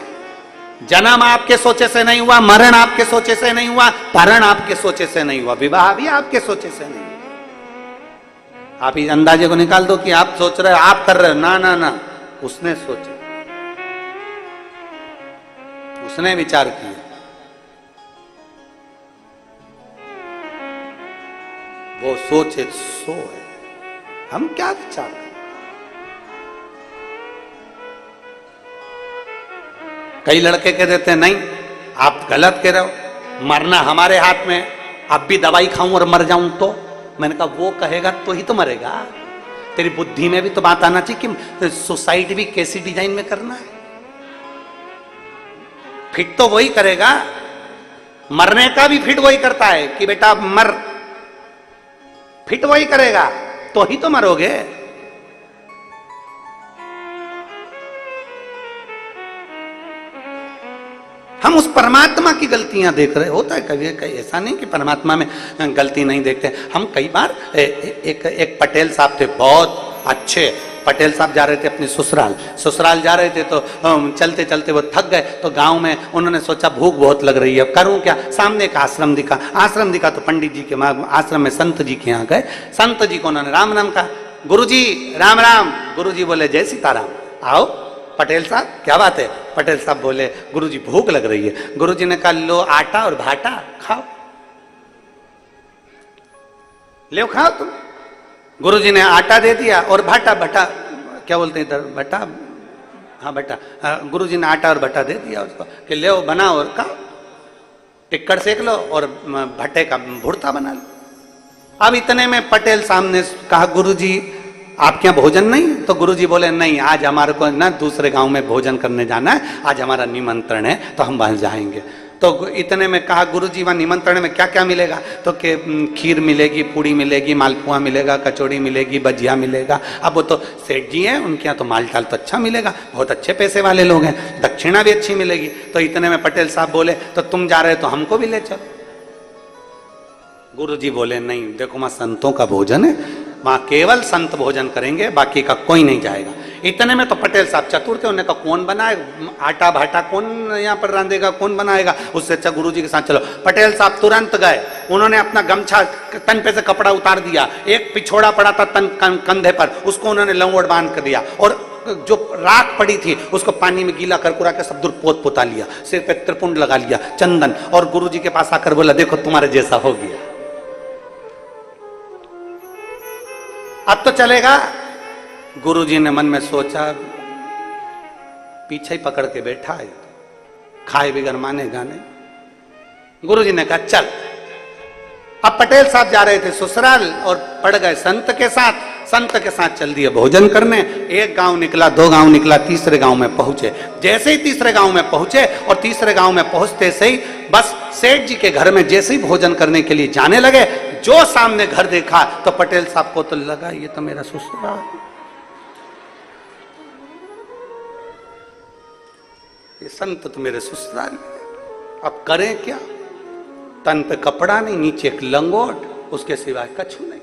जन्म आपके सोचे से नहीं हुआ, मरण आपके सोचे से नहीं हुआ, परण आपके सोचे से नहीं हुआ, विवाह भी आपके सोचे से नहीं हुआ। आप इस अंदाजे को निकाल दो कि आप सोच रहे हो, आप कर रहे हो। ना ना ना, उसने सोचा, उसने विचार किया। वो सोचे सो है, हम क्या विचार करें। कई लड़के कह देते हैं नहीं आप गलत कह रहे हो, मरना हमारे हाथ में, अब भी दवाई खाऊं और मर जाऊं तो। मैंने कहा वो कहेगा तो ही तो मरेगा। तेरी बुद्धि में भी तो बात आना चाहिए कि सुसाइड भी कैसी डिजाइन में करना है। फिट तो वही करेगा, मरने का भी फिट वही करता है कि बेटा मर, फिट वही करेगा तो ही तो मरोगे। हम उस परमात्मा की गलतियां देख रहे होता है। कभी ऐसा नहीं कि परमात्मा में गलती नहीं देखते। हम कई बार एक पटेल साहब थे, बहुत अच्छे पटेल साहब, जा रहे थे अपने ससुराल जा रहे थे, तो चलते चलते वो थक गए। तो गांव में उन्होंने सोचा भूख बहुत लग रही है, अब करूं क्या। सामने एक आश्रम दिखा तो पंडित जी के आश्रम में संत जी के यहाँ गए। संत जी को उन्होंने राम राम कहा, गुरुजी राम राम। गुरुजी बोले जय सीताराम। आओ पटेल साहब क्या बात है। पटेल साहब बोले गुरुजी भूख लग रही है। गुरुजी ने कहा लो आटा और भाटा खाओ, ले खाओ तुम। गुरुजी ने आटा दे दिया और भट्टा क्या बोलते हैं इधर, भट्टा, हाँ भट्टा। गुरुजी ने आटा और भट्टा दे दिया उसको कि ले बनाओ और खाओ, टिक्कड़ सेक लो और भट्टे का भुर्ता बना लो। अब इतने में पटेल साहब ने कहा गुरुजी आपके यहाँ भोजन नहीं। तो गुरुजी बोले नहीं, आज हमारे को ना दूसरे गांव में भोजन करने जाना है, आज हमारा निमंत्रण है तो हम वहां जाएंगे। तो इतने में कहा गुरुजी वहां निमंत्रण में क्या क्या मिलेगा। तो कि खीर मिलेगी, पूड़ी मिलेगी, मालपुआ मिलेगा, कचौड़ी मिलेगी, भजिया मिलेगा। अब वो तो सेठ जी हैं, उनके यहाँ तो माल टाल तो अच्छा मिलेगा, बहुत अच्छे पैसे वाले लोग हैं, दक्षिणा भी अच्छी मिलेगी। तो इतने में पटेल साहब बोले तो तुम जा रहे हो तो हमको भी ले चलो। गुरुजी बोले नहीं, देखो वहां संतों का भोजन है, वहां केवल संत भोजन करेंगे, बाकी का कोई नहीं जाएगा। इतने में तो पटेल साहब चतुर थे, उन्होंने कहा कौन बनाए आटा भाटा, कौन यहाँ पर रांधेगा, कौन बनाएगा, उससे अच्छा गुरुजी के साथ चलो। पटेल साहब तुरंत गए, उन्होंने अपना गमछा तन पे से कपड़ा उतार दिया, एक पिछोड़ा पड़ा था तन कंधे पर, उसको उन्होंने लंगोट बांध कर दिया, और जो राख पड़ी थी उसको पानी में गीला कर कुरा के सब दूर पोत पोता लिया, सिर पे त्रिपुंड लगा लिया, चंदन, और गुरुजी के पास आकर बोला देखो तुम्हारे जैसा हो गया, अब तो चलेगा। गुरुजी ने मन में सोचा पीछे ही पकड़ के बैठा है, खाए बिगर मानेगा नहीं। गुरुजी ने कहा चल। अब पटेल साहब जा रहे थे ससुराल और पड़ गए संत के साथ चल दिए भोजन करने। एक गांव निकला, दो गांव निकला, तीसरे गांव में पहुंचे। जैसे ही तीसरे गांव में पहुंचे और तीसरे गांव में पहुंचते से ही बस सेठ जी के घर में जैसे ही भोजन करने के लिए जाने लगे, जो सामने घर देखा तो पटेल साहब को तो लगा ये तो मेरा ससुराल। ये संत तो मेरे ससुराल में, अब करें क्या? तन पे कपड़ा नहीं, नीचे एक लंगोट, उसके सिवाय कछु नहीं।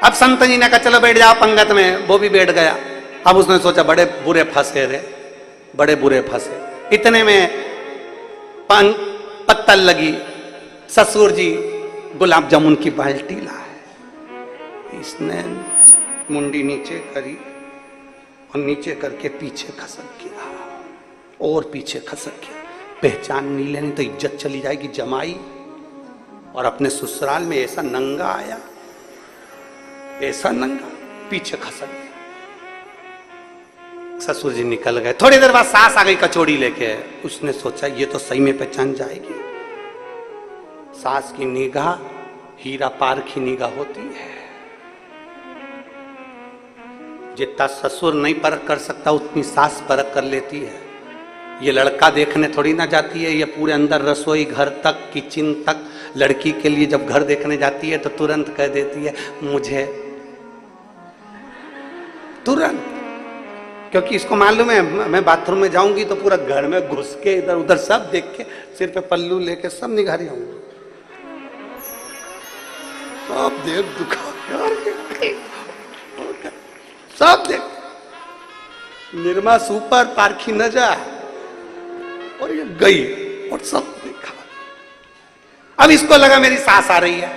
अब संत जी ने कहा चलो बैठ जाओ पंगत में, वो भी बैठ गया। अब उसने सोचा बड़े बुरे फंसे रे, बड़े बुरे फंसे। इतने में पत्तल लगी, ससुर जी गुलाब जामुन की बाल्टी लाए। इसने मुंडी नीचे करी और नीचे करके पीछे खसक गया, और पीछे खसक गया। पहचान नहीं लेनी तो इज्जत चली जाएगी जमाई। और अपने ससुराल में ऐसा नंगा आया, ऐसा नंगा, पीछे खसक गया। ससुर जी निकल गए। थोड़ी देर बाद सास आ गई कचौड़ी लेके। उसने सोचा ये तो सही में पहचान जाएगी। सास की निगाह हीरा पारखी निगाह होती है। जितना ससुर नहीं परख कर सकता उतनी सास परख कर लेती है। ये लड़का देखने थोड़ी ना जाती है, ये पूरे अंदर रसोई घर तक, किचन तक। लड़की के लिए जब घर देखने जाती है तो तुरंत कह देती है मुझे, तुरंत। क्योंकि इसको मालूम है मैं बाथरूम में जाऊंगी तो पूरा घर में घुस के इधर उधर सब देख के सिर पे पल्लू लेके सब निगारी आऊंगी, सब देख दुखा सब देख। निर्मा सुपर पारखी न जा, और ये गई और सब देखा। अब इसको लगा मेरी सास आ रही है,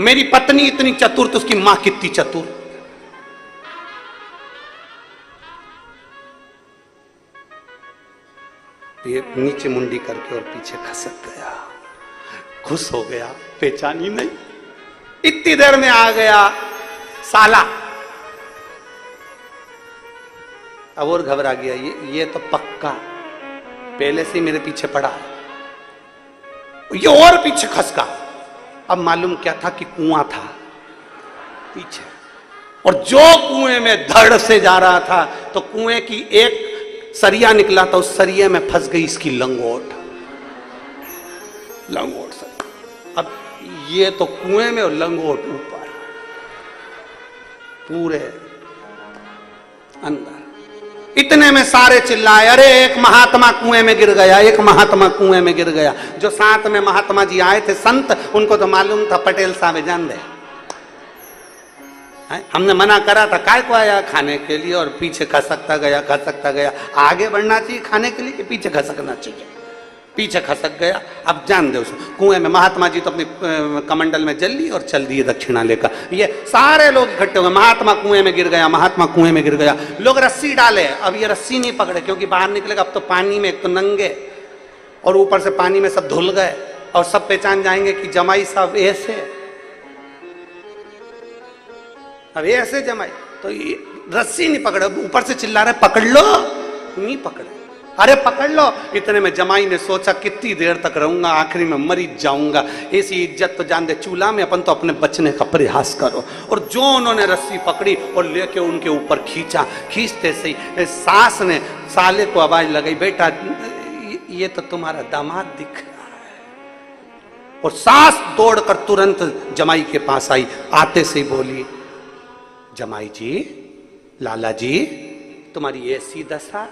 मेरी पत्नी इतनी चतुर तो उसकी मां कितनी चतुर। ये नीचे मुंडी करके और पीछे खसक गया, खुश हो गया, पहचानी नहीं। इतनी देर में आ गया साला। अब और घबरा गया, ये तो पक्का पहले से ही मेरे पीछे पड़ा है। ये और पीछे खसका। अब मालूम क्या था कि कुआं था पीछे, और जो कुएं में धड़ से जा रहा था तो कुएं की एक सरिया निकला था, उस सरिये में फंस गई इसकी लंगोट, लंगोट सर। अब ये तो कुएं में और लंगोट ऊपर, पूरे अंदर। इतने में सारे चिल्लाए, अरे एक महात्मा कुएं में गिर गया, एक महात्मा कुएं में गिर गया। जो साथ में महात्मा जी आए थे संत, उनको तो मालूम था पटेल साहब जान दे। हमने मना करा था, काय को आया खाने के लिए, और पीछे खसकता गया, खसकता गया। आगे बढ़ना चाहिए खाने के लिए कि पीछे खसकना चाहिए? पीछे खसक गया। अब जान दे उसको कुएं में। महात्मा जी तो अपनी कमंडल में जल ली और चल दिए दक्षिणा लेकर। ये सारे लोग इकट्ठे हुए, महात्मा कुएं में गिर गया, महात्मा कुएं में गिर गया। लोग रस्सी डाले, अब ये रस्सी नहीं पकड़े क्योंकि बाहर निकलेगा। अब तो पानी में एक तो नंगे और ऊपर से पानी में सब धुल गए, और सब पहचान जाएंगे कि जमाई साहब ऐसे, अब ऐसे जमाई। तो ये रस्सी नहीं पकड़े, ऊपर से चिल्ला रहे पकड़ लो, नहीं पकड़े। अरे पकड़ लो। इतने में जमाई ने सोचा कितनी देर तक रहूंगा, आखिरी में मरी जाऊंगा। ऐसी इज्जत तो जान दे चूल्हा में, अपन तो अपने बचने का प्रयास करो। और जो उन्होंने रस्सी पकड़ी और लेके उनके ऊपर खींचा, खींचते सही सास ने साले को आवाज लगाई, बेटा ये तो तुम्हारा दामाद दिख रहा है। और सास दौड़कर तुरंत जमाई के पास आई। आते से ही बोली, जमाई जी, लाला जी, तुम्हारी ऐसी दशा।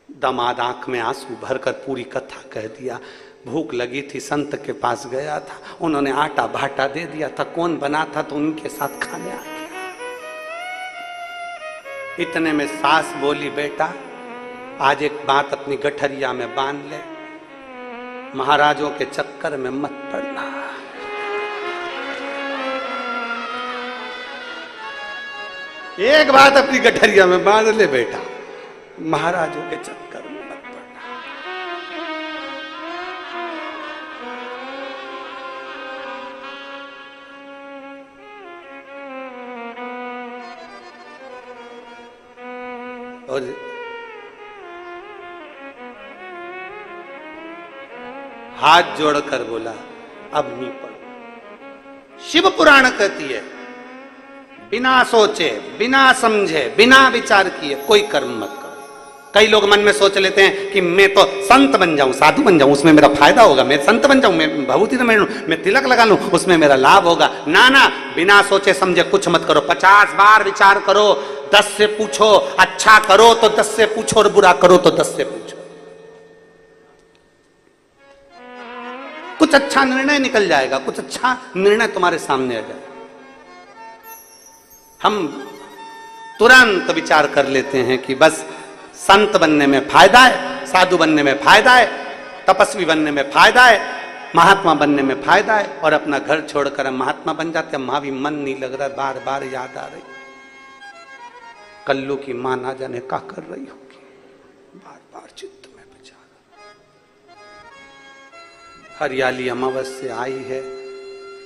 दामाद आंख में आंसू भरकर पूरी कथा कह दिया। भूख लगी थी, संत के पास गया था, उन्होंने आटा भाटा दे दिया था, कौन बना था तो उनके साथ खाने आ गया। इतने में सास बोली, बेटा आज एक बात अपनी गठरिया में बांध ले, महाराजों के चक्कर में मत पड़ना। एक बात अपनी गठरिया में बांध ले बेटा, महाराजों के चक्कर में मत पड़ना। और हाथ जोड़कर बोला, अब नहीं पढ़ो। शिव पुराण कहती है, बिना सोचे, बिना समझे, बिना विचार किए कोई कर्म मत करो। कई लोग मन में सोच लेते हैं कि मैं तो संत बन जाऊं, साधु बन जाऊं, उसमें मेरा फायदा होगा, मैं संत बन जाऊं, मैं भभूति में लूं, मैं तिलक लगा लूं, उसमें मेरा लाभ होगा। ना ना, बिना सोचे समझे कुछ मत करो। 50 बार विचार करो, 10 से पूछो। अच्छा करो तो 10 से पूछो और बुरा करो तो 10 से पूछो। कुछ अच्छा निर्णय निकल जाएगा, कुछ अच्छा निर्णय तुम्हारे सामने आ जाएगा। हम तुरंत विचार कर लेते हैं कि बस संत बनने में फायदा है, साधु बनने में फायदा है, तपस्वी बनने में फायदा है, महात्मा बनने में फायदा है, और अपना घर छोड़कर हम महात्मा बन जाते हैं। वहां भी मन नहीं लग रहा, बार बार याद आ रही कल्लू की मां ना जाने क्या कर रही होगी, बार बार चित्त में विचार। हरियाली अमावस्या आई है,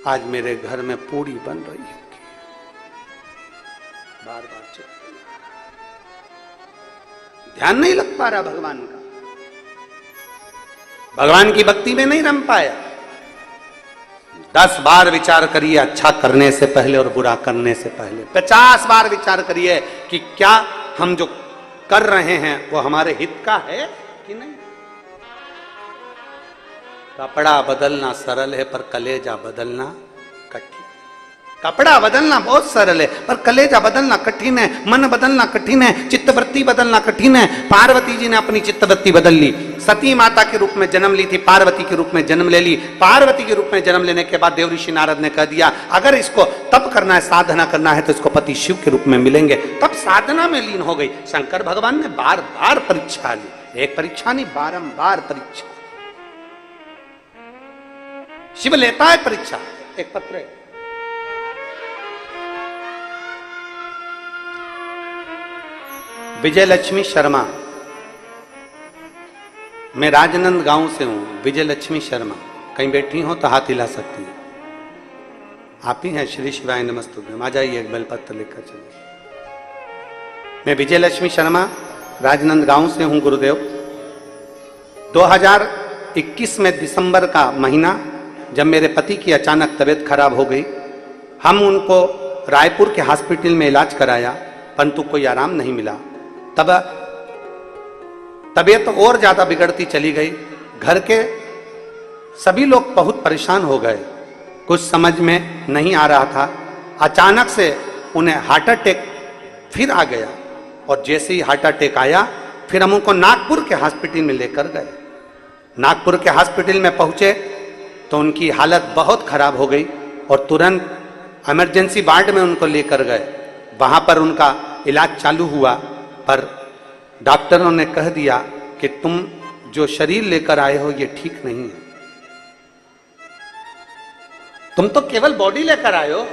आज मेरे घर में पूरी बन रही होगी, बार बार चित्त, ध्यान नहीं लग पा रहा भगवान का, भगवान की भक्ति में नहीं रम पाया। 10 बार विचार करिए अच्छा करने से पहले और बुरा करने से पहले। 50 बार विचार करिए कि क्या हम जो कर रहे हैं वो हमारे हित का है कि नहीं। कपड़ा बदलना सरल है पर कलेजा बदलना कठिन। कपड़ा बदलना बहुत सरल है पर कलेजा बदलना कठिन है, मन बदलना कठिन है, चित्तवृत्ति बदलना कठिन है। पार्वती जी ने अपनी चित्तवृत्ति बदल ली, सती माता के रूप में जन्म ली थी, पार्वती के रूप में जन्म ले ली। पार्वती के रूप में जन्म लेने के बाद देवऋषि नारद ने कह दिया अगर इसको तप करना है, साधना करना है तो इसको पति शिव के रूप में मिलेंगे। तब साधना में लीन हो गई। शंकर भगवान ने बार बार परीक्षा ली, एक परीक्षा नहीं, बारंबार परीक्षा। शिव लेता है परीक्षा। एक पत्र है, विजय लक्ष्मी शर्मा, मैं राजनंद गांव से हूं। विजय लक्ष्मी शर्मा कहीं बैठी हो तो हाथ हिला सकती हैं। आप ही हैं? श्री शिवाय नमस्तुभ्यम। आ जाइए, एक बेलपत्र लेकर चलिए। मैं विजय लक्ष्मी शर्मा राजनंद गांव से हूं गुरुदेव। 2021 में दिसंबर का महीना जब मेरे पति की अचानक तबीयत खराब हो गई, हम उनको रायपुर के हॉस्पिटल में इलाज कराया परंतु कोई आराम नहीं मिला। तब तबीयत और ज्यादा बिगड़ती चली गई। घर के सभी लोग बहुत परेशान हो गए, कुछ समझ में नहीं आ रहा था। अचानक से उन्हें हार्ट अटैक फिर आ गया और जैसे ही हार्ट अटैक आया फिर हम उनको नागपुर के हॉस्पिटल में लेकर गए। नागपुर के हॉस्पिटल में पहुंचे तो उनकी हालत बहुत खराब हो गई और तुरंत इमरजेंसी वार्ड में उनको लेकर गए। वहां पर उनका इलाज चालू हुआ पर डॉक्टरों ने कह दिया कि तुम जो शरीर लेकर आए हो ये ठीक नहीं है, तुम तो केवल बॉडी लेकर आए हो,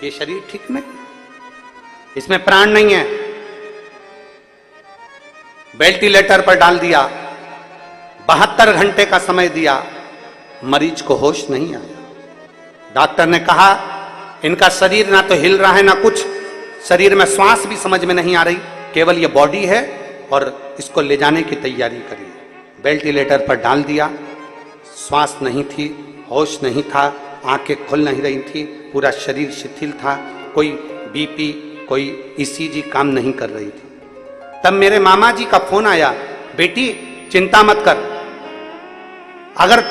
ये शरीर ठीक नहीं, इसमें प्राण नहीं है। वेंटिलेटर पर डाल दिया, 72 घंटे का समय दिया, मरीज को होश नहीं आया। डॉक्टर ने कहा इनका शरीर ना तो हिल रहा है ना कुछ, शरीर में श्वास भी समझ में नहीं आ रही, केवल ये बॉडी है और इसको ले जाने की तैयारी करिए। वेंटिलेटर पर डाल दिया, श्वास नहीं थी, होश नहीं था, आंखें खुल नहीं रही थी, पूरा शरीर शिथिल था, कोई बीपी कोई ईसीजी काम नहीं कर रही थी। तब मेरे मामा जी का फोन आया, बेटी चिंता मत कर, अगर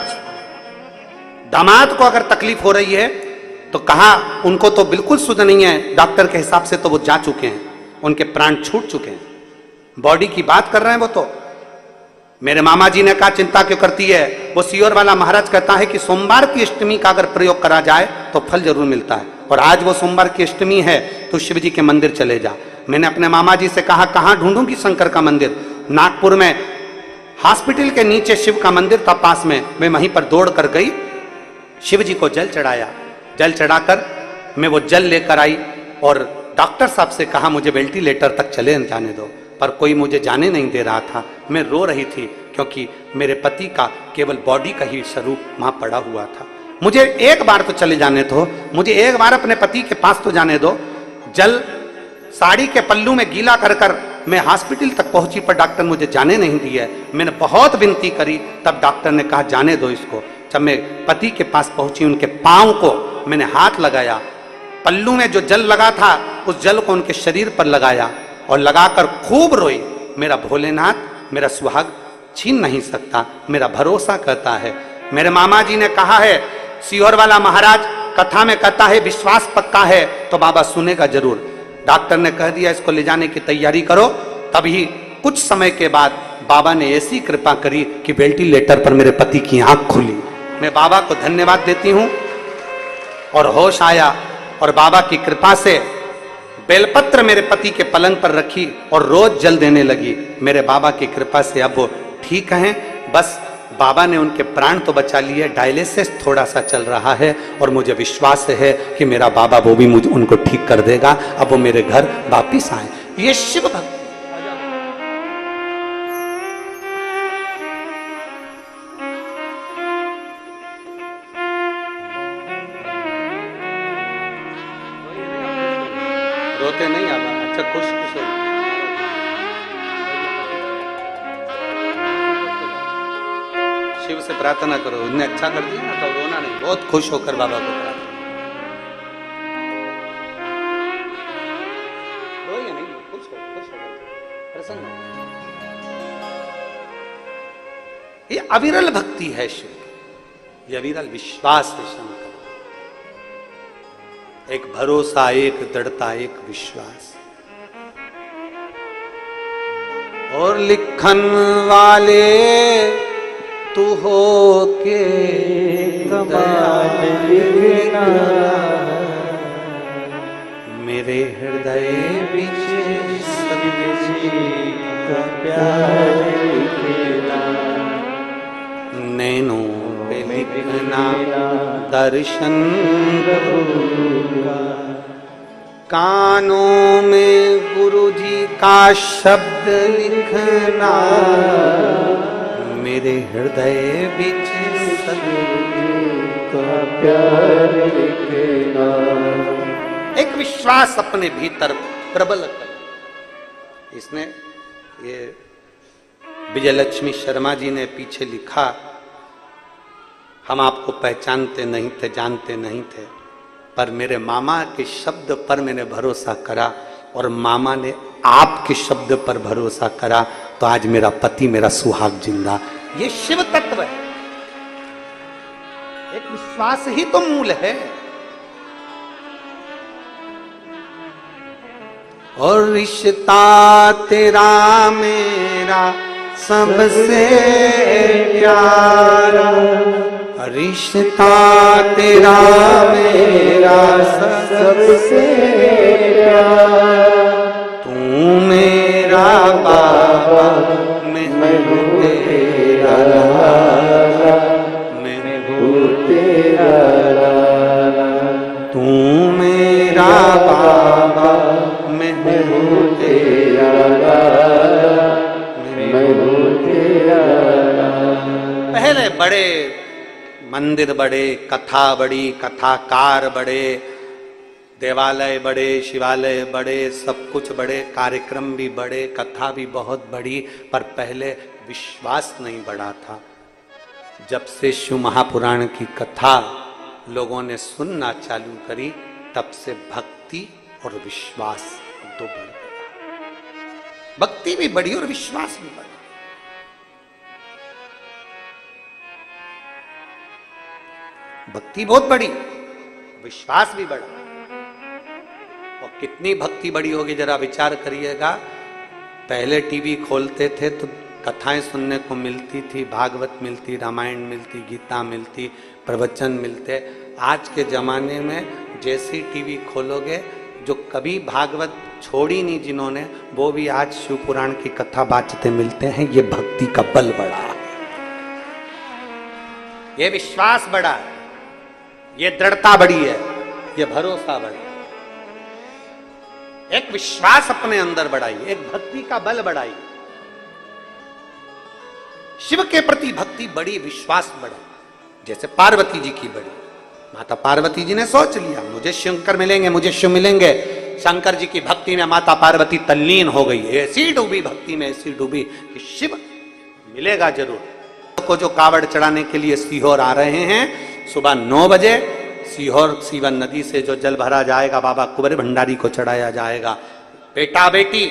दामाद को अगर तकलीफ हो रही है तो कहा उनको तो बिल्कुल सुध नहीं है, डॉक्टर के हिसाब से तो वो जा चुके हैं, उनके प्राण छूट चुके हैं, बॉडी की बात कर रहे हैं वो तो। मेरे मामा जी ने कहा चिंता क्यों करती है, वो सियोर वाला महाराज कहता है कि सोमवार की अष्टमी का अगर प्रयोग करा जाए तो फल जरूर मिलता है, और आज वो सोमवार की अष्टमी है तो शिव जी के मंदिर चले जा। मैंने अपने मामा जी से कहा कहाँ ढूंढूंगी शंकर का मंदिर? नागपुर में हॉस्पिटल के नीचे शिव का मंदिर था पास में, मैं वहीं पर दौड़ कर गई, शिव जी को जल चढ़ाया, जल चढ़ाकर मैं वो जल लेकर आई और डॉक्टर साहब से कहा मुझे वेंटिलेटर तक चले जाने दो, पर कोई मुझे जाने नहीं दे रहा था। मैं रो रही थी क्योंकि मेरे पति का केवल बॉडी का ही स्वरूप वहां पड़ा हुआ था। मुझे एक बार तो चले जाने दो, मुझे एक बार अपने पति के पास तो जाने दो। जल साड़ी के पल्लू में गीला कर कर मैं हॉस्पिटल तक पहुंची पर डॉक्टर मुझे जाने नहीं दिया। मैंने बहुत विनती करी, तब डॉक्टर ने कहा जाने दो इसको। जब मैं पति के पास पहुंची, उनके पांव को मैंने हाथ लगाया, पल्लू में जो जल लगा था उस जल को उनके शरीर पर लगाया और लगाकर खूब रोई। मेरा भोलेनाथ मेरा सुहाग छीन नहीं सकता, मेरा भरोसा कहता है। मेरे मामा जी ने कहा है, सीहोर वाला महाराज कथा में कहता है विश्वास पक्का है तो बाबा सुनेगा जरूर। डॉक्टर ने कह दिया इसको ले जाने की तैयारी करो। तभी कुछ समय के बाद बाबा ने ऐसी कृपा करी कि वेंटिलेटर पर मेरे पति की आंख खुली। मैं बाबा को धन्यवाद देती हूं और होश आया और बाबा की कृपा से बेलपत्र मेरे पति के पलंग पर रखी और रोज जल देने लगी। मेरे बाबा की कृपा से अब वो ठीक हैं। बस बाबा ने उनके प्राण तो बचा लिए, डायलिसिस थोड़ा सा चल रहा है और मुझे विश्वास है कि मेरा बाबा वो भी मुझे उनको ठीक कर देगा। अब वो मेरे घर वापिस आए। ये शिव भक्त रोते नहीं आवा। अच्छा खुश खुश हो। शिव से प्रार्थना करो, उन्हें अच्छा कर दिया ना तो रोना नहीं। बहुत खुश होकर बाबा को प्रार्थना। रोइए नहीं, खुश हो प्रसन्न हो। ये अविरल भक्ति है शिव की, ये अविरल विश्वास है शंकर। एक भरोसा, एक दृढ़ता, एक विश्वास। और लिखन वाले तू हो के कमाल लिखना, मेरे हृदय बीच का प्यार लिखना, नैनों पे लिखना दर्शन प्रभुका, कानों में गुरु जी का शब्द लिखना, मेरे हृदय बीच का प्यार लिखना। एक विश्वास अपने भीतर प्रबल कर। इसने ये विजयलक्ष्मी शर्मा जी ने पीछे लिखा, हम आपको पहचानते नहीं थे, जानते नहीं थे, पर मेरे मामा के शब्द पर मैंने भरोसा करा और मामा ने आपके शब्द पर भरोसा करा तो आज मेरा पति मेरा सुहाग जिंदा। ये शिव तत्व है। एक विश्वास ही तो मूल है। और रिश्ता तेरा मेरा सबसे प्यारा, रिश्ता तेरा मेरा सबसे प्यारा, तू मेरा बाबा मैं हूँ तेरा लाला, मैं हूँ तेरा लाला, तू मेरा बाबा मैं हूँ तेरा लाला, मैं हूँ तेरा लाला। पहले बड़े मंदिर बड़े, कथा बड़ी, कथाकार बड़े, देवालय बड़े, शिवालय बड़े, सब कुछ बड़े, कार्यक्रम भी बड़े, कथा भी बहुत बड़ी, पर पहले विश्वास नहीं बढ़ा था। जब से शिव महापुराण की कथा लोगों ने सुनना चालू करी तब से भक्ति और विश्वास दो बढ़ गया। भक्ति भी बढ़ी और विश्वास भी बढ़ा। भक्ति बहुत बड़ी, विश्वास भी बढ़ा। और कितनी भक्ति बड़ी होगी जरा विचार करिएगा। पहले टीवी खोलते थे तो कथाएं सुनने को मिलती थी, भागवत मिलती, रामायण मिलती, गीता मिलती, प्रवचन मिलते। आज के जमाने में जैसी टीवी खोलोगे, जो कभी भागवत छोड़ी नहीं जिन्होंने, वो भी आज शिव पुराण की कथा बाँचते मिलते हैं। ये भक्ति का बल बढ़ा, ये विश्वास बढ़ा, ये दृढ़ता बढ़ी है, ये भरोसा बढ़ा। एक विश्वास अपने अंदर बढ़ाई, एक भक्ति का बल बढ़ाई। शिव के प्रति भक्ति बड़ी, विश्वास बढ़ा। जैसे पार्वती जी की बड़ी, माता पार्वती जी ने सोच लिया मुझे शंकर मिलेंगे, मुझे शिव मिलेंगे। शंकर जी की भक्ति में माता पार्वती तल्लीन हो गई, ऐसी डूबी भक्ति में, ऐसी डूबी कि शिव मिलेगा जरूर। को जो कावड़ चढ़ाने के लिए सीहोर आ रहे हैं, सुबह 9 बजे सीहोर सीवन नदी से जो जल भरा जाएगा बाबा कुंवर भंडारी को चढ़ाया जाएगा। बेटा बेटी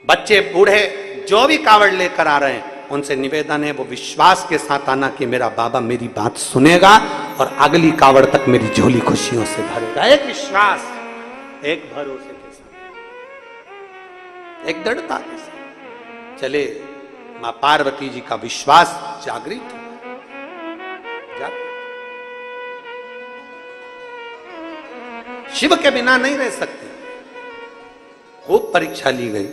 बच्चे बूढ़े जो भी कावड़ लेकर आ रहे हैं, उनसे निवेदन है वो विश्वास के साथ आना कि मेरा बाबा मेरी बात सुनेगा और अगली कावड़ तक मेरी झोली खुशियों से भरेगा। एक विश्वास, एक भरोसे के साथ, एक दृढ़ता के साथ चले। मां पार्वती जी का विश्वास जागृत हो। शिव के बिना नहीं रह सकते। खूब परीक्षा ली गई।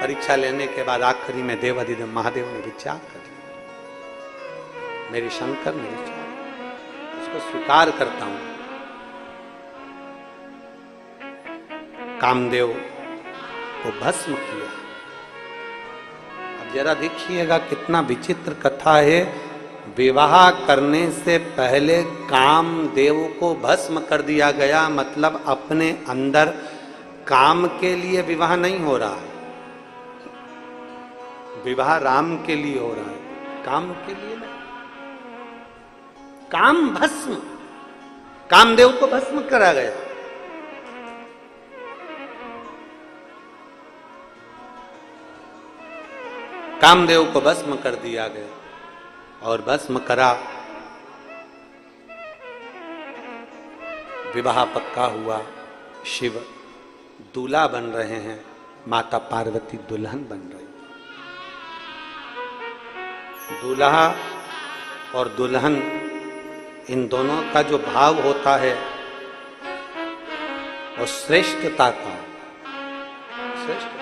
परीक्षा लेने के बाद आखिरी में देवाधिदेव महादेव ने विचार कर लिया, मेरे शंकर ने विचार, उसको स्वीकार करता हूं। कामदेव को भस्म किया। अब जरा देखिएगा कितना विचित्र कथा है। विवाह करने से पहले कामदेव को भस्म कर दिया गया, मतलब अपने अंदर काम के लिए विवाह नहीं हो रहा है। विवाह राम के लिए हो रहा है, काम के लिए नहीं। काम भस्म, कामदेव को भस्म करा गया। कामदेव को भस्म कर दिया गया और भस्म करा। विवाह पक्का हुआ। शिव दूल्हा बन रहे हैं, माता पार्वती दुल्हन बन रही। दूल्हा और दुल्हन, इन दोनों का जो भाव होता है वो श्रेष्ठता का, श्रेष्ठ